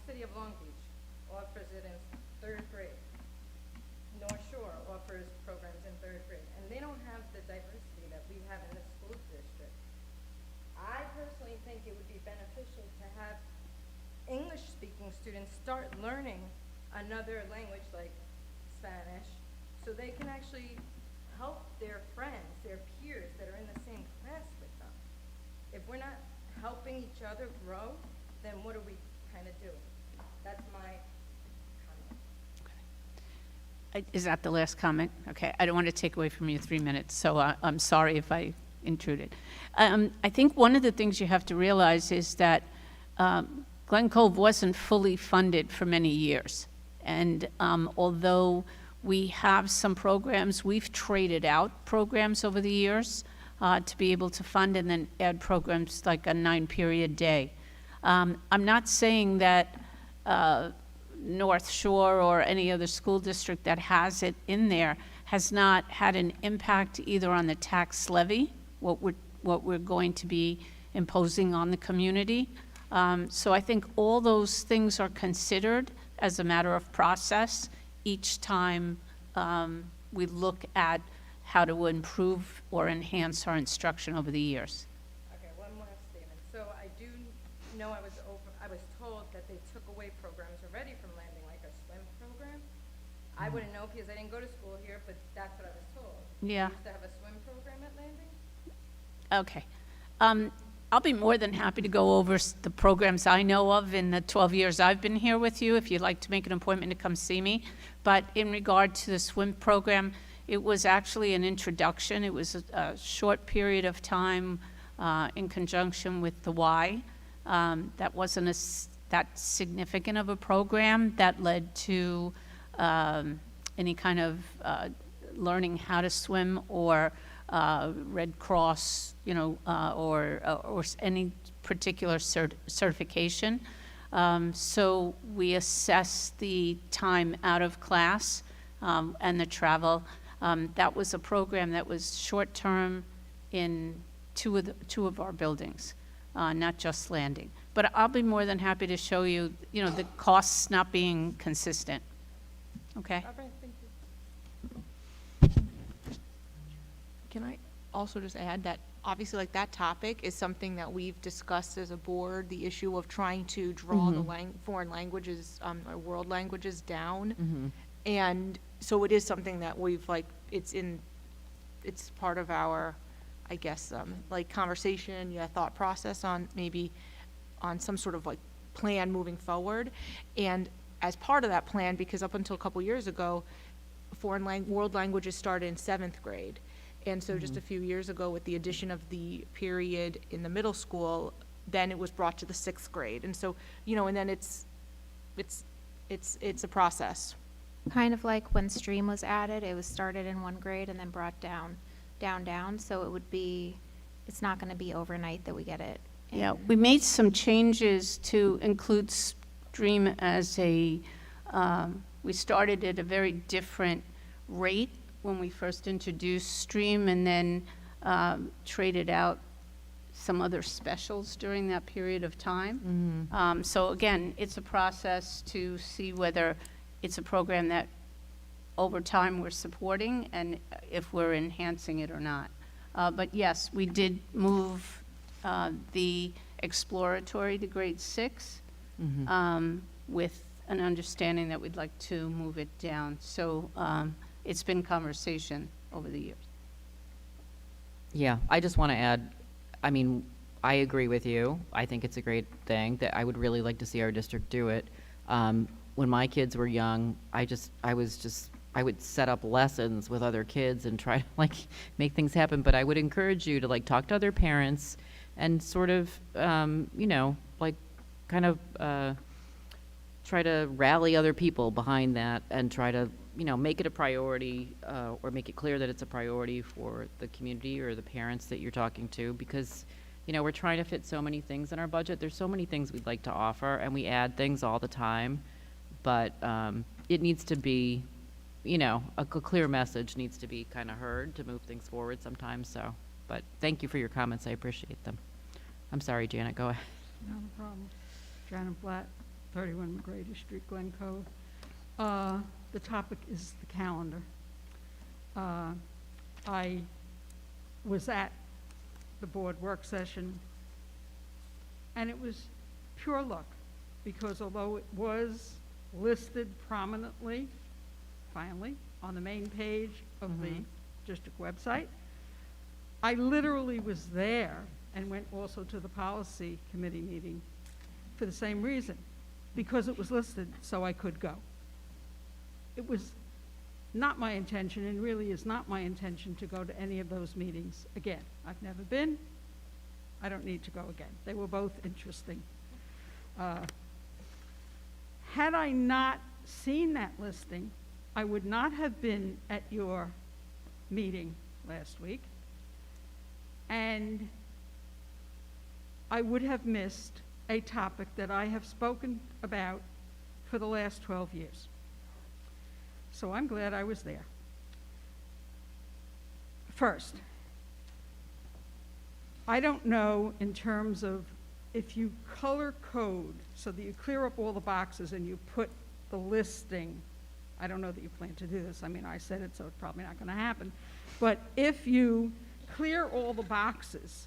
City of Long Beach offers it in 3rd grade? North Shore offers programs in 3rd grade, and they don't have the diversity that we have in the school district. I personally think it would be beneficial to have English-speaking students start learning another language like Spanish, so they can actually help their friends, their peers that are in the same class with them. If we're not helping each other grow, then what are we kind of doing? That's my comment. Is that the last comment? Okay, I don't want to take away from your 3 minutes, so I'm sorry if I intruded. I think one of the things you have to realize is that Glen Cove wasn't fully funded for many years. And although we have some programs, we've traded out programs over the years to be able to fund and then add programs like a 9-period day. I'm not saying that North Shore or any other school district that has it in there has not had an impact either on the tax levy, what we're going to be imposing on the community. So I think all those things are considered as a matter of process each time we look at how to improve or enhance our instruction over the years. Okay, one more statement. So I do know I was told that they took away programs already from Landing, like a swim program. I wouldn't know because I didn't go to school here, but that's what I was told. Yeah. They used to have a swim program at Landing? Okay. I'll be more than happy to go over the programs I know of in the 12 years I've been here with you, if you'd like to make an appointment to come see me. But in regard to the swim program, it was actually an introduction. It was a short period of time in conjunction with the Y. That wasn't that significant of a program that led to any kind of learning how to swim or Red Cross, or any particular certification. So we assess the time out of class and the travel. That was a program that was short-term in two of our buildings, not just Landing. But I'll be more than happy to show you, the costs not being consistent. Okay? All right, thank you. Can I also just add that obviously like that topic is something that we've discussed as a board, the issue of trying to draw the foreign languages or world languages down. And so it is something that we've it's part of our, I guess, conversation, thought process on maybe on some sort of plan moving forward. And as part of that plan, because up until a couple years ago, world languages started in 7th grade. And so just a few years ago, with the addition of the period in the middle school, then it was brought to the 6th grade. And so, and then it's a process. Kind of like when STREAM was added, it was started in 1 grade and then brought down. So it's not going to be overnight that we get it. Yeah, we made some changes to include STREAM as we started at a very different rate when we first introduced STREAM and then traded out some other specials during that period of time. So again, it's a process to see whether it's a program that over time we're supporting and if we're enhancing it or not. But yes, we did move the exploratory to grade 6 with an understanding that we'd like to move it down. So it's been conversation over the years. Yeah, I just want to add, I mean, I agree with you. I think it's a great thing that I would really like to see our district do it. When my kids were young, I would set up lessons with other kids and try to like make things happen. But I would encourage you to like talk to other parents and sort of, you know, like kind of try to rally other people behind that and try to, you know, make it a priority or make it clear that it's a priority for the community or the parents that you're talking to, because, you know, we're trying to fit so many things in our budget. There's so many things we'd like to offer, and we add things all the time, but it needs to be, you know, a clear message needs to be kind of heard to move things forward sometimes. So, but thank you for your comments. I appreciate them. I'm sorry, Janet, go ahead. Not a problem. Janet Blatt, 31 McGrady Street, Glen Cove. The topic is the calendar. I was at the board work session, and it was pure luck, because although it was listed prominently, finally, on the main page of the district website, I literally was there and went also to the policy committee meeting for the same reason, because it was listed, so I could go. It was not my intention, and really is not my intention, to go to any of those meetings again. I've never been. I don't need to go again. They were both interesting. Had I not seen that listing, I would not have been at your meeting last week, and I would have missed a topic that I have spoken about for the last 12 years. So I'm glad I was there. First, I don't know in terms of if you color code so that you clear up all the boxes and you put the listing, I don't know that you plan to do this. I mean, I said it, so it's probably not going to happen. But if you clear all the boxes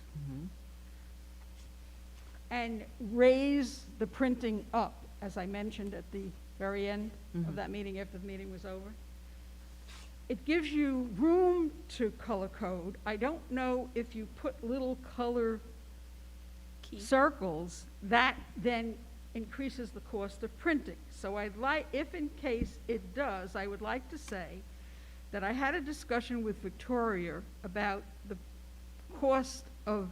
and raise the printing up, as I mentioned at the very end of that meeting, after the meeting was over, it gives you room to color code. I don't know if you put little color circles, that then increases the cost of printing. So I'd like, if in case it does, I would like to say that I had a discussion with Victoria about the cost of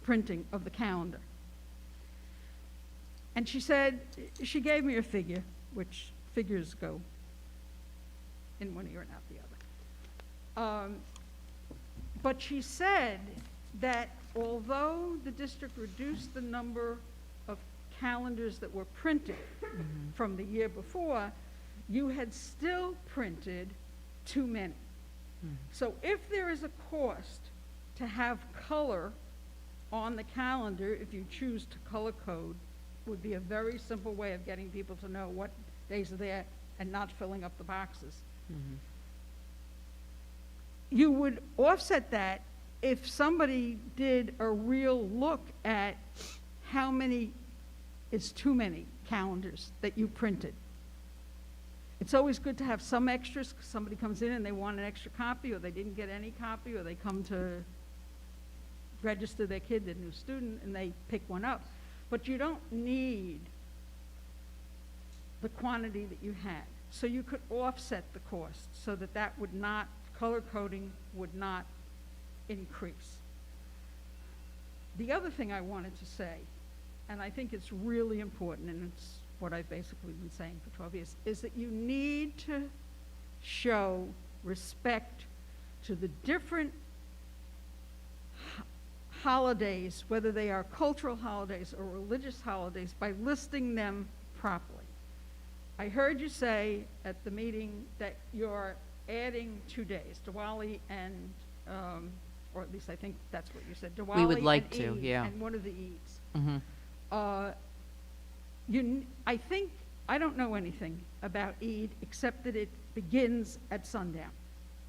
printing of the calendar. And she said, she gave me a figure, which figures go in one ear and out the other. But she said that although the district reduced the number of calendars that were printed from the year before, you had still printed too many. So if there is a cost to have color on the calendar, if you choose to color code, would be a very simple way of getting people to know what days are there and not filling up the boxes. You would offset that if somebody did a real look at how many is too many calendars that you printed. It's always good to have some extras, because somebody comes in and they want an extra copy, or they didn't get any copy, or they come to register their kid, their new student, and they pick one up. But you don't need the quantity that you had. So you could offset the cost so that that would not, color coding would not increase. The other thing I wanted to say, and I think it's really important, and it's what I've basically been saying for 12 years, is that you need to show respect to the different holidays, whether they are cultural holidays or religious holidays, by listing them properly. I heard you say at the meeting that you're adding 2 days, Diwali and or at least I think that's what you said. We would Diwali like and to, Eid yeah. And one of the Eids. Mhm. I think, I don't know anything about Eid except that it begins at sundown,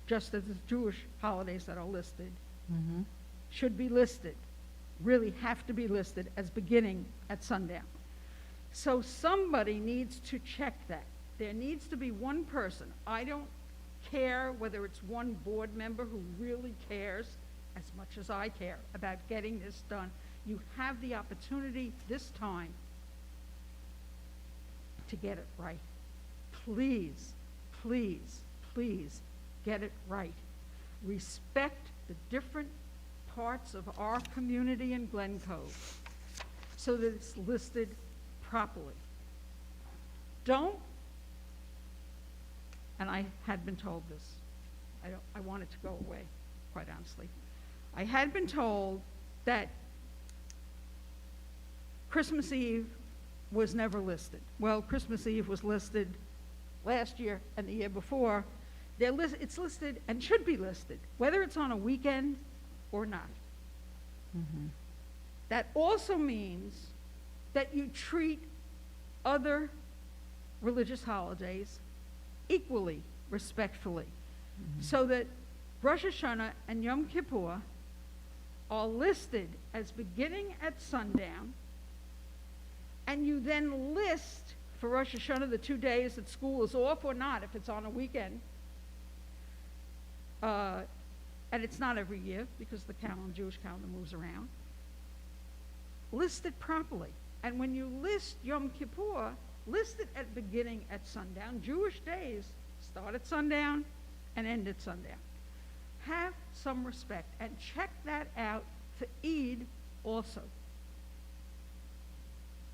just as the Jewish holidays that are listed Mhm. should be listed, really have to be listed as beginning at sundown. So somebody needs to check that. There needs to be one person. I don't care whether it's one board member who really cares as much as I care about getting this done. You have the opportunity this time to get it right. Please, please, please get it right. Respect the different parts of our community in Glen Cove so that it's listed properly. Don't, and I had been told this, I want it to go away, quite honestly. I had been told that Christmas Eve was never listed. Well, Christmas Eve was listed last year and the year before. It's listed and should be listed, whether it's on a weekend or not. Mhm. That also means that you treat other religious holidays equally, respectfully, so that Rosh Hashanah and Yom Kippur are listed as beginning at sundown, and you then list for Rosh Hashanah the 2 days that school is off or not, if it's on a weekend. And it's not every year because the Jewish calendar moves around. List it properly. And when you list Yom Kippur, list it at beginning at sundown. Jewish days start at sundown and end at sundown. Have some respect and check that out for Eid also.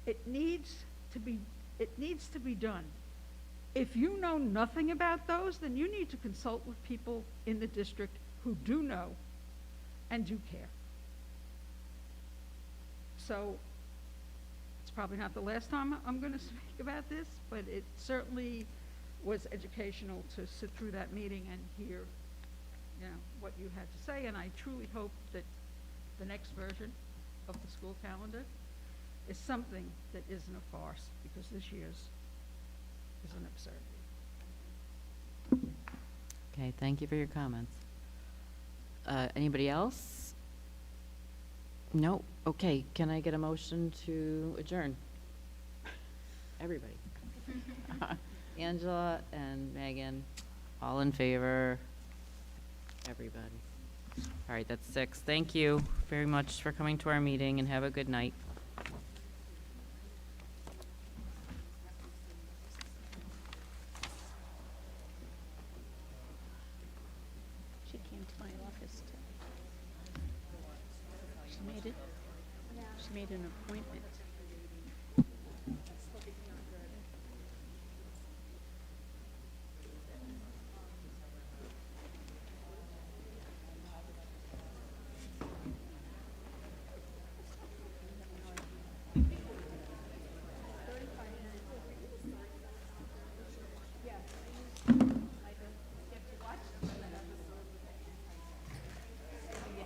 It needs to be done. If you know nothing about those, then you need to consult with people in the district who do know and do care. So it's probably not the last time I'm going to speak about this, but it certainly was educational to sit through that meeting and hear, what you had to say. And I truly hope that the next version of the school calendar is something that isn't a farce, because this year's is an absurdity. Okay, thank you for your comments. Anybody else? No? Okay, can I get a motion to adjourn? Everybody. Angela and Megan, all in favor? Everybody. All right, that's 6. Thank you very much for coming to our meeting, and have a good night. She came to my office She made an appointment.